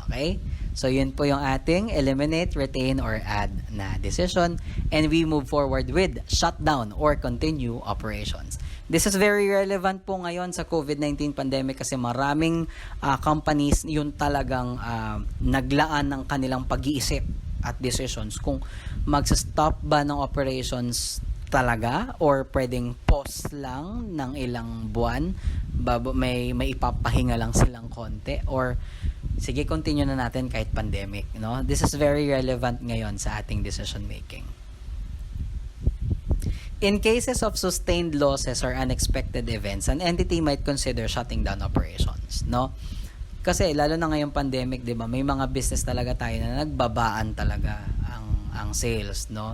Okay? So, yun po yung ating eliminate, retain, or add na decision. And we move forward with shutdown or continue operations. This is very relevant po ngayon sa COVID-19 pandemic kasi maraming companies yun talagang naglaan ng kanilang pag-iisip at decisions kung magsa-stop ba ng operations talaga or pwedeng pause lang ng ilang buwan, may ipapahinga lang silang konti or sige, continue na natin kahit pandemic, no? This is very relevant ngayon sa ating decision making. In cases of sustained losses or unexpected events, an entity might consider shutting down operations, no? Kasi lalo na ngayong pandemic, 'di ba? May mga business talaga tayo na nagbabaan talaga ang sales, no?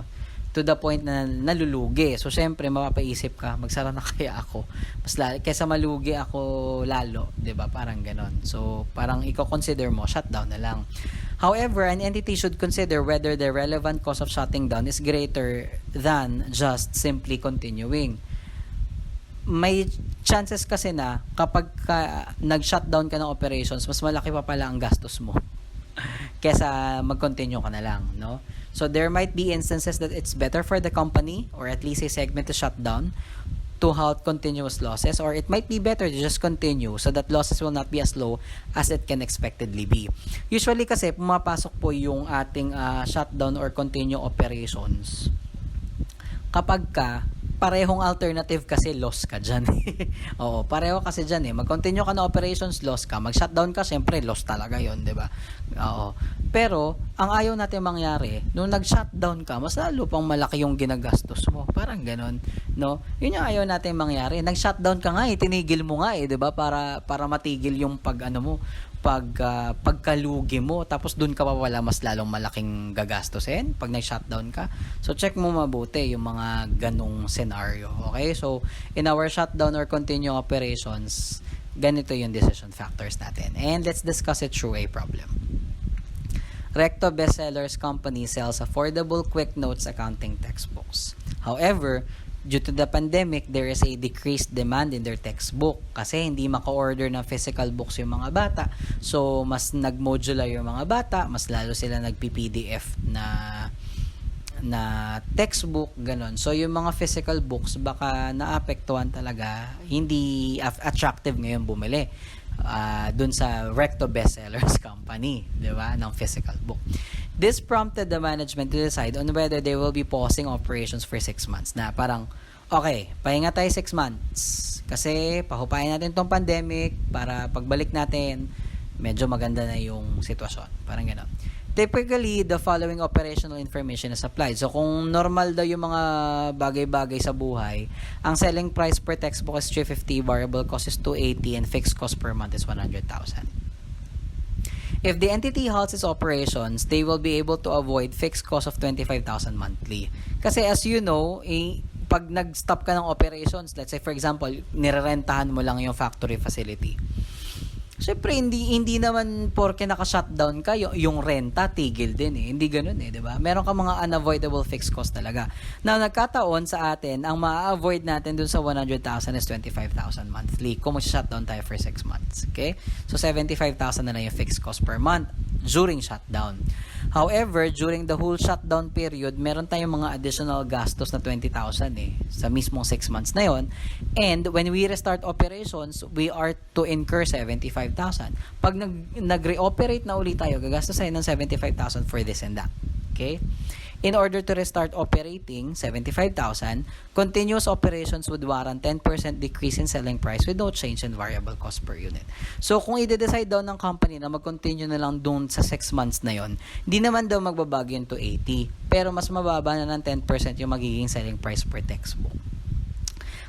To the point na nalulugi. So, syempre, mapapaisip ka, magsara na kaya ako. Kaysa malugi ako lalo, 'di ba? Parang ganon. So, parang i-consider mo, shutdown na lang. However, an entity should consider whether the relevant cost of shutting down is greater than just simply continuing. May chances kasi na kapag nag-shutdown ka ng operations, mas malaki pa pala ang gastos mo kesa mag-continue ka na lang, no? So, there might be instances that it's better for the company or at least a segment to shut down to halt continuous losses, or it might be better to just continue so that losses will not be as low as it can expectedly be. Usually kasi, pumapasok po yung ating shutdown or continue operations kapag parehong alternative kasi loss ka dyan. Oo, pareho kasi dyan eh. Mag-continue ka na operations, loss ka. Mag-shutdown ka, syempre loss talaga yon, di ba? Oo. Pero, ang ayaw natin mangyari, nung nag-shutdown ka, mas lalo pang malaki yung ginagastos mo. Parang ganon. no? Yun yung ayaw natin mangyari. Nag-shutdown ka nga, tinigil mo nga 'di ba? Para matigil yung pagkalugi mo, tapos dun ka pa wala mas lalong malaking gagastusin pag nag-shutdown ka. So check mo mabuti yung mga ganong scenario. Okay? So in our shutdown or continuing operations, ganito yung decision factors natin. And let's discuss it through a problem. Recto Bestsellers Company sells affordable quick notes accounting textbooks. However, due to the pandemic, there is a decreased demand in their textbook kasi hindi maka-order ng physical books yung mga bata. So, mas nag-modular yung mga bata, mas lalo sila nag-PDF na textbook, ganun. So, yung mga physical books, baka naapektuhan talaga, hindi attractive ngayon bumili dun sa Recto Bestsellers Company, di ba, ng physical book. This prompted the management to decide on whether they will be pausing operations for 6 months. Na parang, okay, pahinga tayo 6 months kasi pahupain natin tong pandemic para pagbalik natin, medyo maganda na yung sitwasyon. Parang gano'n. Typically, the following operational information is applied. So, kung normal daw yung mga bagay-bagay sa buhay, ang selling price per textbook is $350, variable cost is $280, and fixed cost per month is $100,000. If the entity halts its operations, they will be able to avoid fixed cost of $25,000 monthly. Kasi as you know, pag nag-stop ka ng operations, let's say for example, nirerentahan mo lang yung factory facility. Siyempre, hindi naman porke naka-shutdown ka, yung renta, tigil din eh. Hindi ganun eh, di ba? Meron ka mga unavoidable fixed cost talaga. Now, nagkataon sa atin, ang ma-avoid natin dun sa 100,000 is 25,000 monthly kung mag-shutdown tayo for 6 months. Okay? So, 75,000 na lang yung fixed cost per month during shutdown. However, during the whole shutdown period, meron tayong mga additional gastos na 20,000 eh, sa mismong 6 months na yon. And when we restart operations, we are to incur 75,000. Pag nag-reoperate na ulit tayo, gagastos tayo ng 75,000 for this and that. Okay? In order to restart operating, 75,000, continuous operations would warrant 10% decrease in selling price with no change in variable cost per unit. So, kung i-decide daw ng company na mag-continue na lang doon sa 6 months na yon, hindi naman daw magbabago yun to 80, pero mas mababa na ng 10% yung magiging selling price per textbook.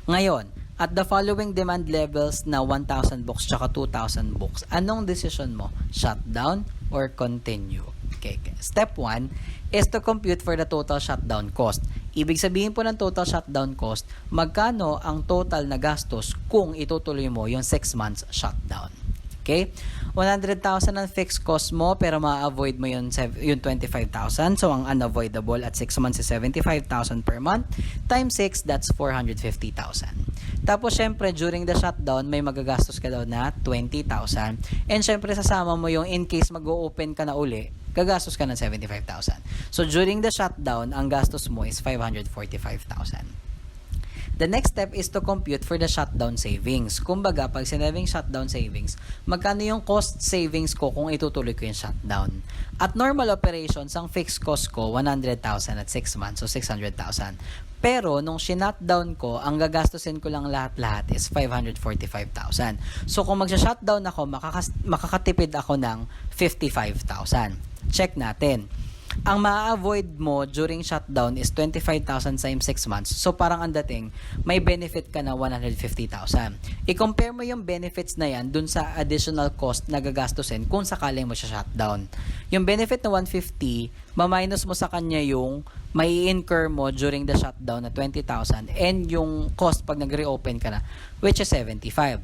Ngayon, at the following demand levels na 1,000 books tsaka 2,000 books, anong decision mo? Shutdown or continue? Okay. Step 1 is to compute for the total shutdown cost. Ibig sabihin po ng total shutdown cost, magkano ang total na gastos kung itutuloy mo yung 6 months shutdown. Okay? 100,000 ang fixed cost mo pero ma-avoid mo yung 25,000. So, ang unavoidable at 6 months is 75,000 per month. Times 6, that's 450,000. Tapos, syempre, during the shutdown, may magagastos ka daw na 20,000. And syempre, sasama mo yung in case mag-o-open ka na uli, gagastos ka ng 75,000. So, during the shutdown, ang gastos mo is 545,000. The next step is to compute for the shutdown savings. Kumbaga, pag sinabing shutdown savings, magkano yung cost savings ko kung itutuloy ko yung shutdown? At normal operations, ang fixed cost ko, 100,000 at 6 months, so 600,000. Pero, nung shutdown ko, ang gagastusin ko lang lahat-lahat is 545,000. So, kung magsha-shutdown ako, makakatipid ako ng 55,000. Check natin. Ang ma-avoid mo during shutdown is 25,000 times 6 months. So, parang ang dating, may benefit ka na 150,000. I-compare mo yung benefits na yan dun sa additional cost na gagastusin kung sakaling mo siya shutdown. Yung benefit na 150, ma-minus mo sa kanya yung may incur mo during the shutdown na 20,000 and yung cost pag nag-reopen ka na, which is 75.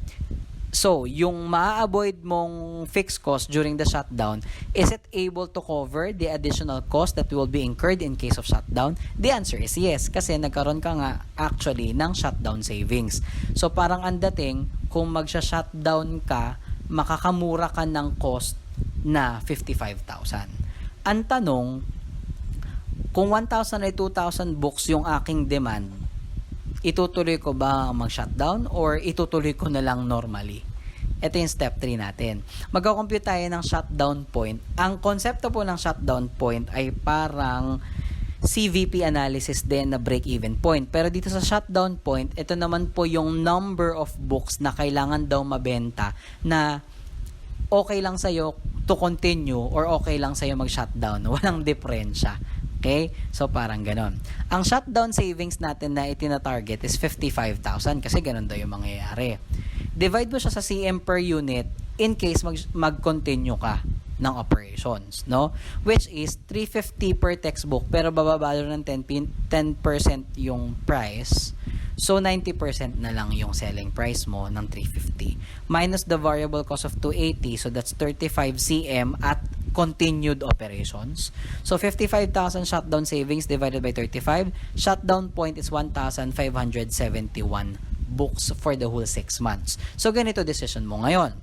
So, yung ma-avoid mong fixed cost during the shutdown, is it able to cover the additional cost that will be incurred in case of shutdown? The answer is yes, kasi nagkaroon ka nga actually ng shutdown savings. So, parang ang dating, kung magsha-shutdown ka, makakamura ka ng cost na 55,000. Ang tanong, kung 1,000 ay 2,000 books yung aking demand, itutuloy ko ba mag-shutdown or itutuloy ko na lang normally? Ito yung step 3 natin. Magko-compute tayo ng shutdown point. Ang konsepto po ng shutdown point ay parang CVP analysis din na break-even point. Pero dito sa shutdown point, ito naman po yung number of books na kailangan daw mabenta na okay lang sa'yo to continue or okay lang sa'yo mag-shutdown. Walang diferensya. Okay? So, parang ganon. Ang shutdown savings natin na itinatarget is 55,000 kasi ganon daw yung mangyayari. Divide mo siya sa CM per unit in case mag-continue ka ng operations, no? Which is 350 per textbook pero bababa ng 10% yung price. So, 90% na lang yung selling price mo ng 350. Minus the variable cost of 280. So, that's 35 CM at continued operations. So, 55,000 shutdown savings divided by 35. Shutdown point is 1,571 books for the whole 6 months. So, ganito decision mo ngayon.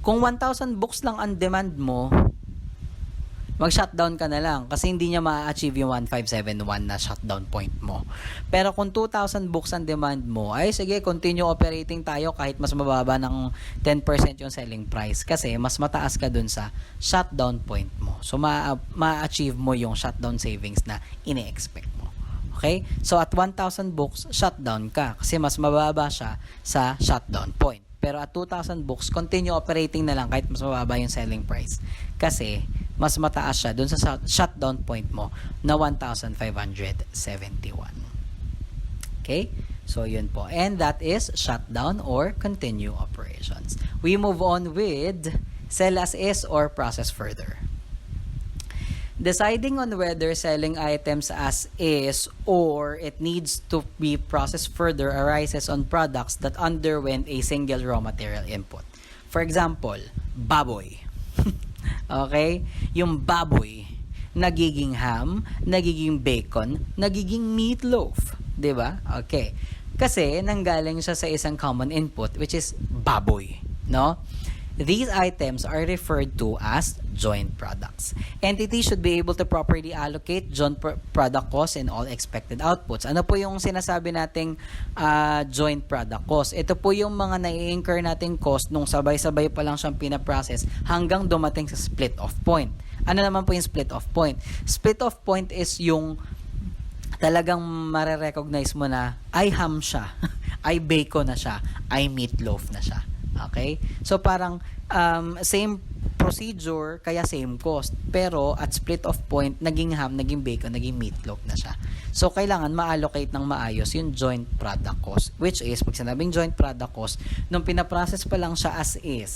Kung 1,000 books lang ang demand mo, mag-shutdown ka na lang kasi hindi niya ma-achieve yung 1,571 na shutdown point mo. Pero kung 2,000 books ang demand mo, ay sige, continue operating tayo kahit mas mababa ng 10% yung selling price kasi mas mataas ka dun sa shutdown point mo. So, ma-achieve mo yung shutdown savings na ini-expect mo. Okay? So, at 1,000 books, shutdown ka kasi mas mababa siya sa shutdown point. Pero at 2,000 books, continue operating na lang kahit mas mababa yung selling price. Kasi, mas mataas siya dun sa shutdown point mo na 1,571. Okay? So, yun po. And that is shutdown or continue operations. We move on with sell as is or process further. Deciding on whether selling items as is or it needs to be processed further arises on products that underwent a single raw material input. For example, baboy. Okay? Yung baboy, nagiging ham, nagiging bacon, nagiging meatloaf. 'Di ba? Okay. Kasi nanggaling siya sa isang common input which is baboy, no? These items are referred to as joint products. Entities should be able to properly allocate joint product costs in all expected outputs. Ano po yung sinasabi nating joint product cost? Ito po yung mga nai-incur nating cost nung sabay-sabay pa lang siyang pinaprocess hanggang dumating sa split-off point. Ano naman po yung split-off point? Split-off point is yung talagang mare-recognize mo na ay ham siya, ay bacon na siya, ay meatloaf na siya. Okay? So, parang same procedure, kaya same cost. Pero, at split off point, naging ham, naging bacon, naging meatloaf na siya. So, kailangan ma-allocate ng maayos yung joint product cost. Which is, pag sinabing joint product cost, nung pinaprocess pa lang siya as is,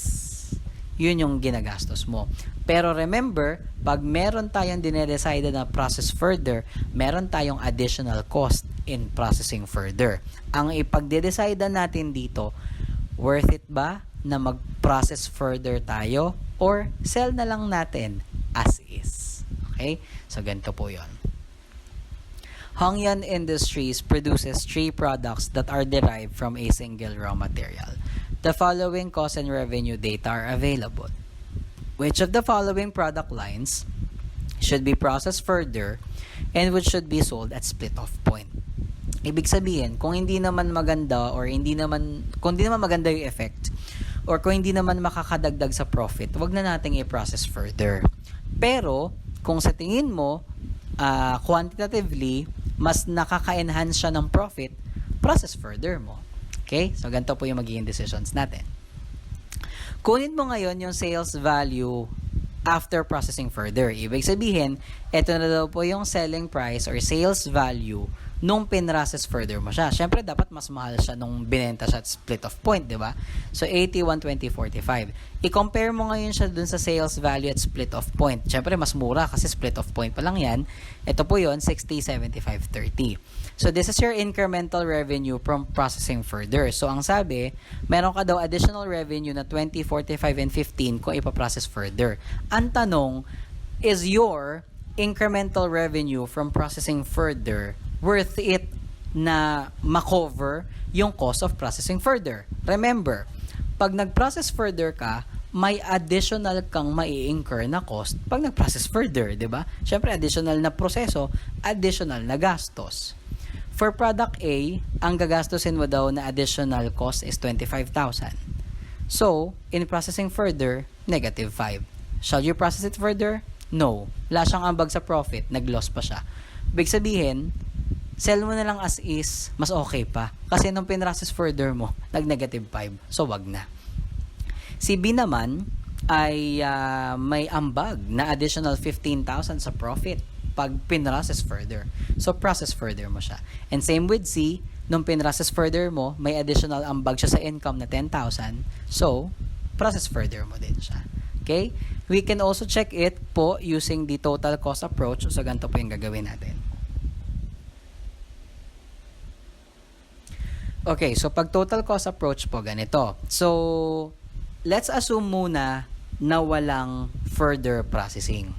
yun yung ginagastos mo. Pero remember, pag meron tayong dinedecide na process further, meron tayong additional cost in processing further. Ang ipagde-decide natin dito, worth it ba na mag-process further tayo or sell na lang natin as is? Okay? So, ganito po yun. Hongyan Industries produces 3 products that are derived from a single raw material. The following cost and revenue data are available. Which of the following product lines should be processed further and which should be sold at split-off point? Ibig sabihin, kung hindi naman maganda or kung hindi naman maganda yung effect or kung hindi naman makakadagdag sa profit, wag na nating i-process further. Pero, kung sa tingin mo, quantitatively, mas nakaka-enhance siya ng profit, process further mo. Okay? So, ganito po yung magiging decisions natin. Kunin mo ngayon yung sales value after processing further. Ibig sabihin, ito na daw po yung selling price or sales value nung pinrocess further mo siya. Siyempre, dapat mas mahal siya nung binenta siya at split off point, di ba? So, 80, 120, 45. I-compare mo ngayon siya dun sa sales value at split off point. Siyempre, mas mura kasi split off point pa lang yan. Ito po yun, 60, 75, 30. So, this is your incremental revenue from processing further. So, ang sabi, meron ka daw additional revenue na 20, 45, and 15 kung ipaprocess further. Ang tanong, is your incremental revenue from processing further worth it na makover yung cost of processing further? Remember, pag nag-process further ka, may additional kang mai-incur na cost pag nag-process further, di ba? Siyempre, additional na proseso, additional na gastos. For product A, ang gagastusin mo daw na additional cost is 25,000. So, in processing further, negative 5. Shall you process it further? No. Wala siyang ambag sa profit, nag-loss pa siya. Big sabihin, sell mo na lang as is, mas okay pa. Kasi nung pinrocess further mo, nag-negative 5. So, wag na. Si B naman ay may ambag na additional 15,000 sa profit. pag pinrocess further. So, process further mo siya. And same with C, nung pinrocess further mo, may additional ambag siya sa income na 10,000. So, process further mo din siya. Okay? We can also check it po using the total cost approach. So, ganito po yung gagawin natin. Okay, so pag total cost approach po, ganito. So, let's assume muna na walang further processing.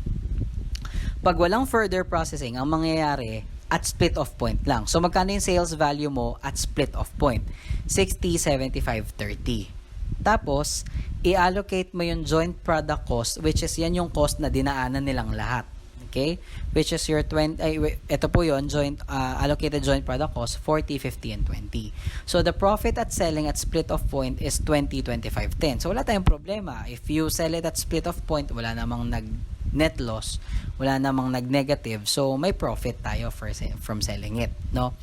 Pag walang further processing, ang mangyayari at split off point lang. So, magkano yung sales value mo at split off point? 60, 75, 30. Tapos, i-allocate mo yung joint product cost, which is yan yung cost na dinaanan nilang lahat. Okay? Which is your 20, ito po yun, allocated joint product cost, 40, 50, and 20. So, the profit at selling at split off point is 20, 25, 10. So, wala tayong problema. If you sell it at split off point, wala namang net loss, wala namang nag-negative. So, may profit tayo from selling it, no?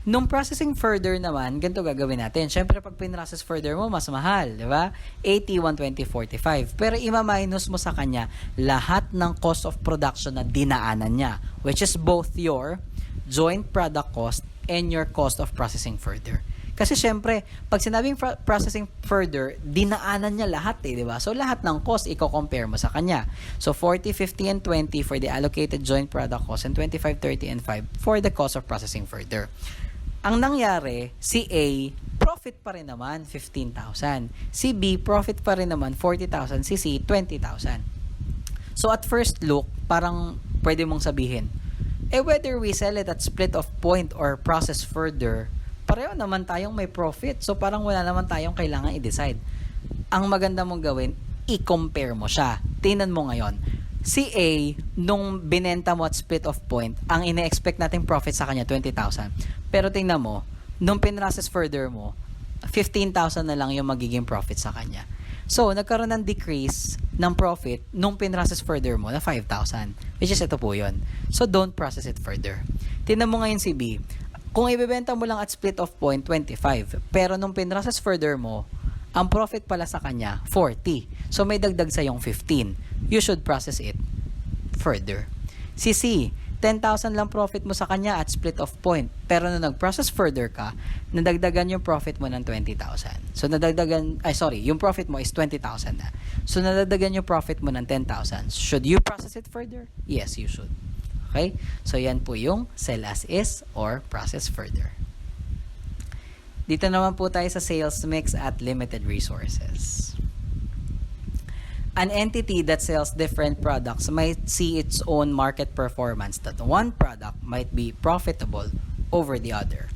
Nung processing further naman, ganito gagawin natin. Siyempre, pag pinrocess further mo, mas mahal, di ba? 80, 120, 45. Pero ima-minus mo sa kanya lahat ng cost of production na dinaanan niya, which is both your joint product cost and your cost of processing further. Kasi siyempre, pag sinabing processing further, dinaanan niya lahat di ba? So, lahat ng cost, i-compare mo sa kanya. So, 40, 50, and 20 for the allocated joint product cost and 25, 30, and 5 for the cost of processing further. Ang nangyari, si A, profit pa rin naman, 15,000. Si B, profit pa rin naman, 40,000. Si C, 20,000. So, at first look, parang pwede mong sabihin, whether we sell it at split of point or process further, pareho naman tayong may profit. So, parang wala naman tayong kailangan i-decide. Ang maganda mong gawin, i-compare mo siya. Tingnan mo ngayon. Si A, nung binenta mo at split of point, ang ine-expect nating profit sa kanya, 20,000. Pero tingnan mo, nung pinrocess further mo, 15,000 na lang yung magiging profit sa kanya. So, nagkaroon ng decrease ng profit nung pinrocess further mo na 5,000. Which is ito po yun. So, don't process it further. Tingnan mo ngayon si B. Kung ibebenta mo lang at split of point, 25. Pero nung pinrocess further mo, ang profit pala sa kanya, 40. So, may dagdag sa yung 15. You should process it further. Si C, 10,000 lang profit mo sa kanya at split of point. Pero nung nag-process further ka, nadagdagan yung profit mo ng 20,000. So, yung profit mo is 20,000 na. So, nadagdagan yung profit mo ng 10,000. Should you process it further? Yes, you should. Okay? So, yan po yung sell as is or process further. Dito naman po tayo sa sales mix at limited resources. An entity that sells different products might see its own market performance that one product might be profitable over the other.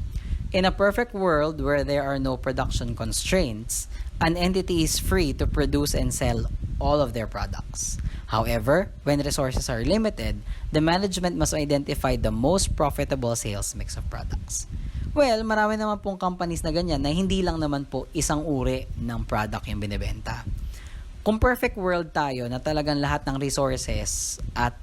In a perfect world where there are no production constraints, an entity is free to produce and sell all of their products. However, when resources are limited, the management must identify the most profitable sales mix of products. Well, marami naman pong companies na ganyan na hindi lang naman po isang uri ng product yung binibenta. Kung perfect world tayo na talagang lahat ng resources at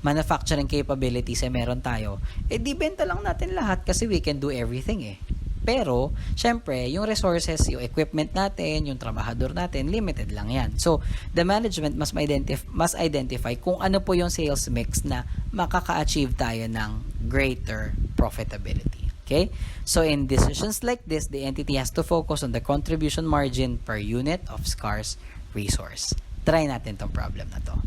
manufacturing capabilities meron tayo, di benta lang natin lahat kasi we can do everything Pero, syempre, yung resources, yung equipment natin, yung trabahador natin, limited lang yan. So, the management must identify kung ano po yung sales mix na makaka-achieve tayo ng greater profitability. Okay? So, in decisions like this, the entity has to focus on the contribution margin per unit of scarce resource. Try natin tong problem na to.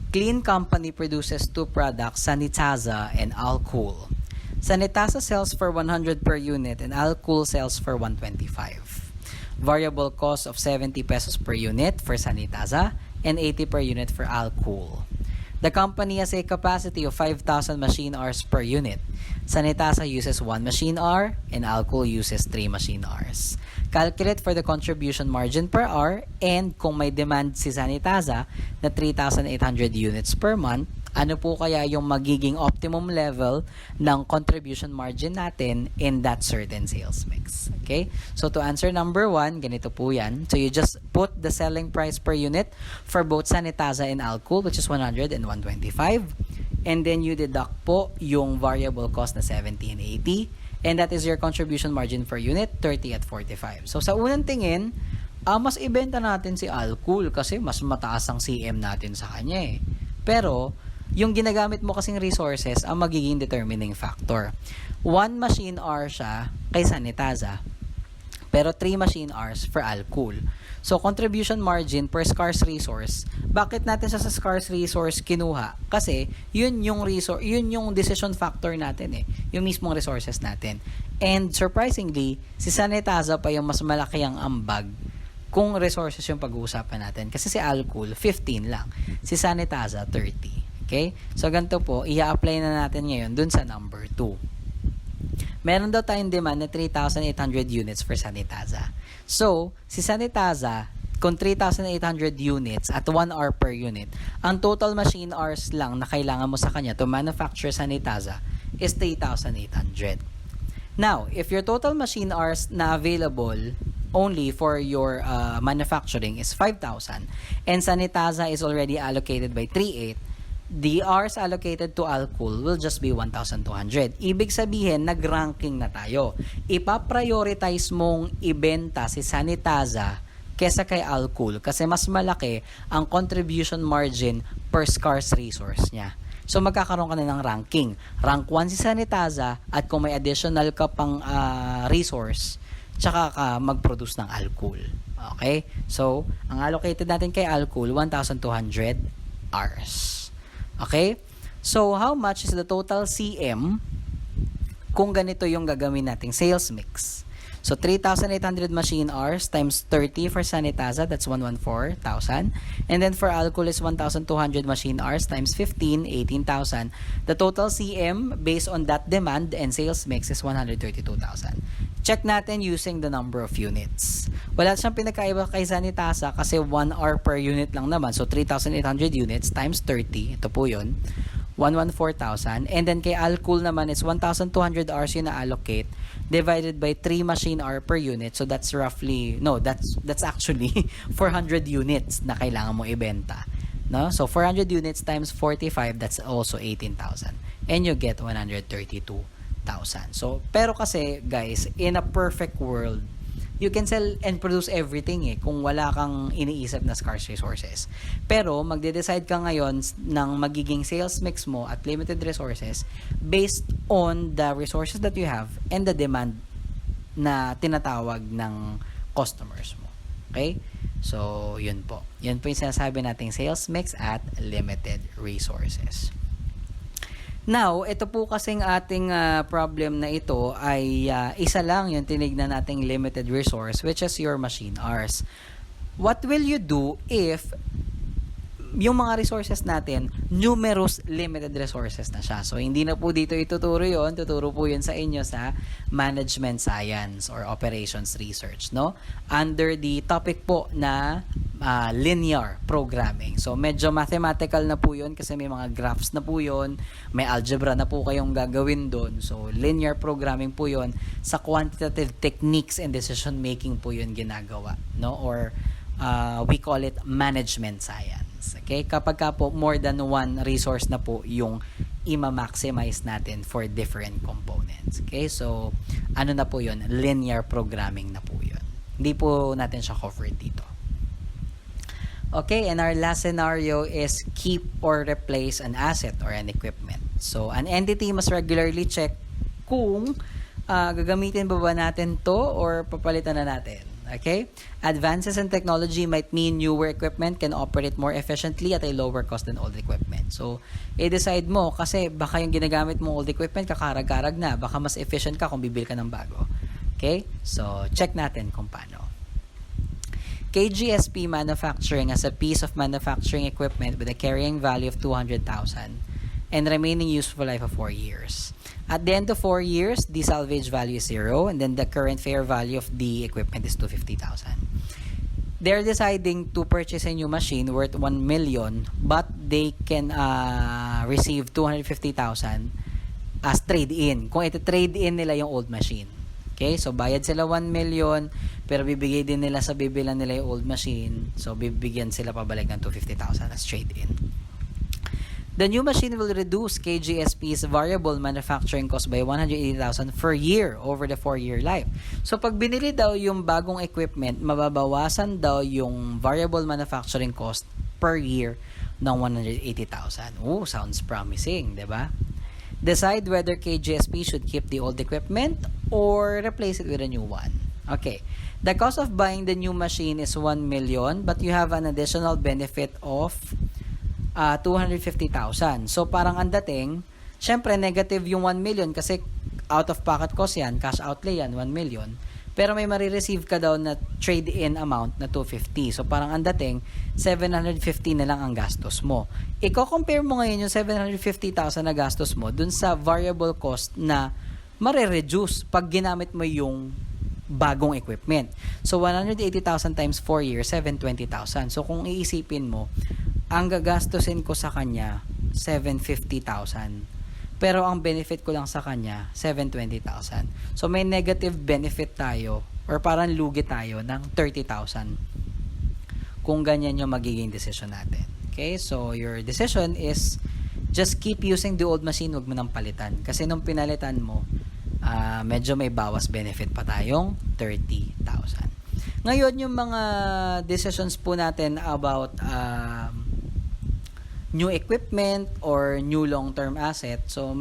Clean Company produces two products, Sanitaza and Alcool. Sanitaza sells for 100 per unit and Alcool sells for 125. Variable cost of 70 pesos per unit for Sanitaza and 80 per unit for Alcool. The company has a capacity of 5,000 machine hours per unit. Sanitaza uses 1 machine hour and Alcool uses 3 machine hours. Calculate for the contribution margin per hour and kung may demand si Sanitaza na 3,800 units per month, ano po kaya yung magiging optimum level ng contribution margin natin in that certain sales mix. Okay? So, to answer number 1, ganito po yan. So, you just put the selling price per unit for both Sanitaza and Alcool, which is 100 and 125. And then, you deduct po yung variable cost na 70 and 80. And that is your contribution margin per unit, 30 at 45. So, sa unang tingin, mas ibenta natin si Alcool kasi mas mataas ang CM natin sa kanya Pero, yung ginagamit mo kasing resources ang magiging determining factor. 1 machine hour siya kay sanitiza, pero 3 machine hours for alcohol. So, contribution margin per scarce resource. Bakit natin siya sa scarce resource kinuha? Kasi, yun yung decision factor natin eh. Yung mismong resources natin. And, surprisingly, si sanitiza pa yung mas malaki ang ambag kung resources yung pag-uusapan natin. Kasi si alcohol, 15 lang. Si sanitiza, 30. Okay? So, ganito po, i-apply na natin ngayon dun sa number 2. Meron daw tayong demand na 3,800 units for sanitiza. So, si sanitiza, kung 3,800 units at 1 hour per unit, ang total machine hours lang na kailangan mo sa kanya to manufacture sanitiza is 3,800. Now, if your total machine hours na available only for your manufacturing is 5,000 and sanitiza is already allocated by 3,800, the hours allocated to alcohol will just be 1,200. Ibig sabihin, nag-ranking na tayo. Ipa-prioritize mong ibenta si sanitiza kesa kay alcohol kasi mas malaki ang contribution margin per scarce resource niya. So, magkakaroon ka na ng ranking. Rank 1 si sanitiza at kung may additional ka pang resource, tsaka ka mag-produce ng alcohol. Okay? So, ang allocated natin kay alcohol, 1,200 hours. Okay? So, how much is the total CM kung ganito yung gagawin nating sales mix? So, 3,800 machine hours times 30 for sanitiza, that's 114,000. And then for alcohol is 1,200 machine hours times 15, 18,000. The total CM based on that demand and sales mix is 132,000. Check natin using the number of units. Wala siyang pinakaiba kay sanitiza kasi 1 hour per unit lang naman. So, 3,800 units times 30. Ito po yun. 114,000. And then kay alcohol naman is 1,200 hours yun na-allocate divided by 3 machine hour per unit. So, that's roughly, no, that's actually 400 units na kailangan mo ibenta. No? So, 400 units times 45, that's also 18,000. And you get 132,000. So, pero kasi, guys, in a perfect world, you can sell and produce everything kung wala kang iniisip na scarce resources. Pero, magde-decide ka ngayon ng magiging sales mix mo at limited resources based on the resources that you have and the demand na tinatawag ng customers mo. Okay? So, yun po. Yun po yung sinasabi nating sales mix at limited resources. Now, ito po kasing ating problem na ito ay isa lang yung tinignan nating limited resource, which is your machine hours. What will you do if yung mga resources natin, numerous limited resources na siya? So, hindi na po dito ituturo yun. Tuturo po yun sa inyo sa Management Science or Operations Research, no? Under the topic po na linear programming. So, medyo mathematical na po yun kasi may mga graphs na po yun. May algebra na po kayong gagawin doon. So, linear programming po yun. Sa quantitative techniques and decision-making po yun ginagawa, no? Or we call it management science. Okay? Kapag ka po more than one resource na po yung ima-maximize natin for different components. Okay? So, ano na po yun? Linear programming na po yun. Hindi po natin siya covered dito. Okay, and our last scenario is keep or replace an asset or an equipment. So, an entity must regularly check kung gagamitin ba natin to or papalitan na natin. Okay? Advances in technology might mean newer equipment can operate more efficiently at a lower cost than old equipment. So, i-decide mo kasi baka yung ginagamit mong old equipment kakarag-karag na. Baka mas efficient ka kung bibili ka ng bago. Okay? So, check natin kung paano. KGSP Manufacturing has a piece of manufacturing equipment with a carrying value of 200,000 and remaining useful life of 4 years. At the end of 4 years, the salvage value is 0 and then the current fair value of the equipment is 250,000. They're deciding to purchase a new machine worth 1 million but they can receive 250,000 as trade-in. Kung ito trade-in nila yung old machine. Okay, so bayad sila 1 million pero bibigay din nila sa bibilan nila yung old machine. So bibigyan sila pabalik ng 250,000 as trade-in. The new machine will reduce KGSP's variable manufacturing cost by 180,000 per year over the 4-year life. So pag binili daw yung bagong equipment, mababawasan daw yung variable manufacturing cost per year ng 180,000. Oh, sounds promising, 'di ba? Decide whether KGSP should keep the old equipment or replace it with a new one. Okay. The cost of buying the new machine is 1 million, but you have an additional benefit of 250,000. So, parang ang dating, syempre, negative yung 1 million kasi out-of-pocket cost yan, cash outlay yan, 1 million. Pero may marireceive ka daw na trade-in amount na 250. So, parang ang dating, 750 na lang ang gastos mo. Iko-compare mo ngayon yung 750,000 na gastos mo dun sa variable cost na marireduce pag ginamit mo yung bagong equipment. So, 180,000 times 4 years, 720,000. So, kung iisipin mo, ang gagastusin ko sa kanya, 750,000. Pero ang benefit ko lang sa kanya, 720,000. So, may negative benefit tayo or parang lugi tayo ng 30,000 kung ganyan yung magiging decision natin. Okay? So, your decision is just keep using the old machine, wag mo nang palitan. Kasi nung pinalitan mo, medyo may bawas benefit pa tayong 30,000. Ngayon, yung mga decisions po natin about new equipment or new long-term asset. So,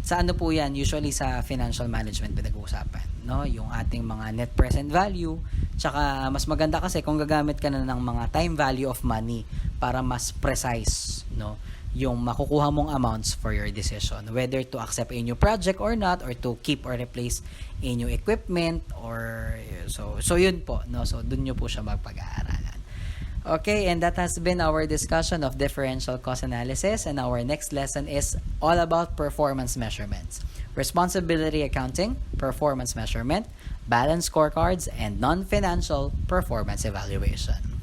sa ano po yan? Usually sa financial management pinag-uusapan. No? Yung ating mga net present value. Tsaka, mas maganda kasi kung gagamit ka na ng mga time value of money para mas precise, no? Yung makukuha mong amounts for your decision. Whether to accept a new project or not, or to keep or replace a new equipment, or so yun po. No? So, dun nyo po siya magpag-aaralan. Okay, and that has been our discussion of differential cost analysis, and our next lesson is all about performance measurements, responsibility accounting, performance measurement, balance scorecards, and non-financial performance evaluation.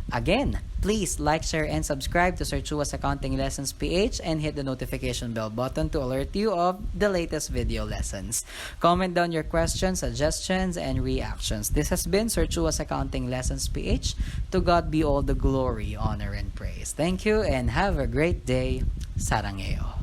Again, please like, share, and subscribe to Sir Chua's Accounting Lessons PH and hit the notification bell button to alert you of the latest video lessons. Comment down your questions, suggestions, and reactions. This has been Sir Chua's Accounting Lessons PH. To God be all the glory, honor, and praise. Thank you and have a great day. Sarangeo.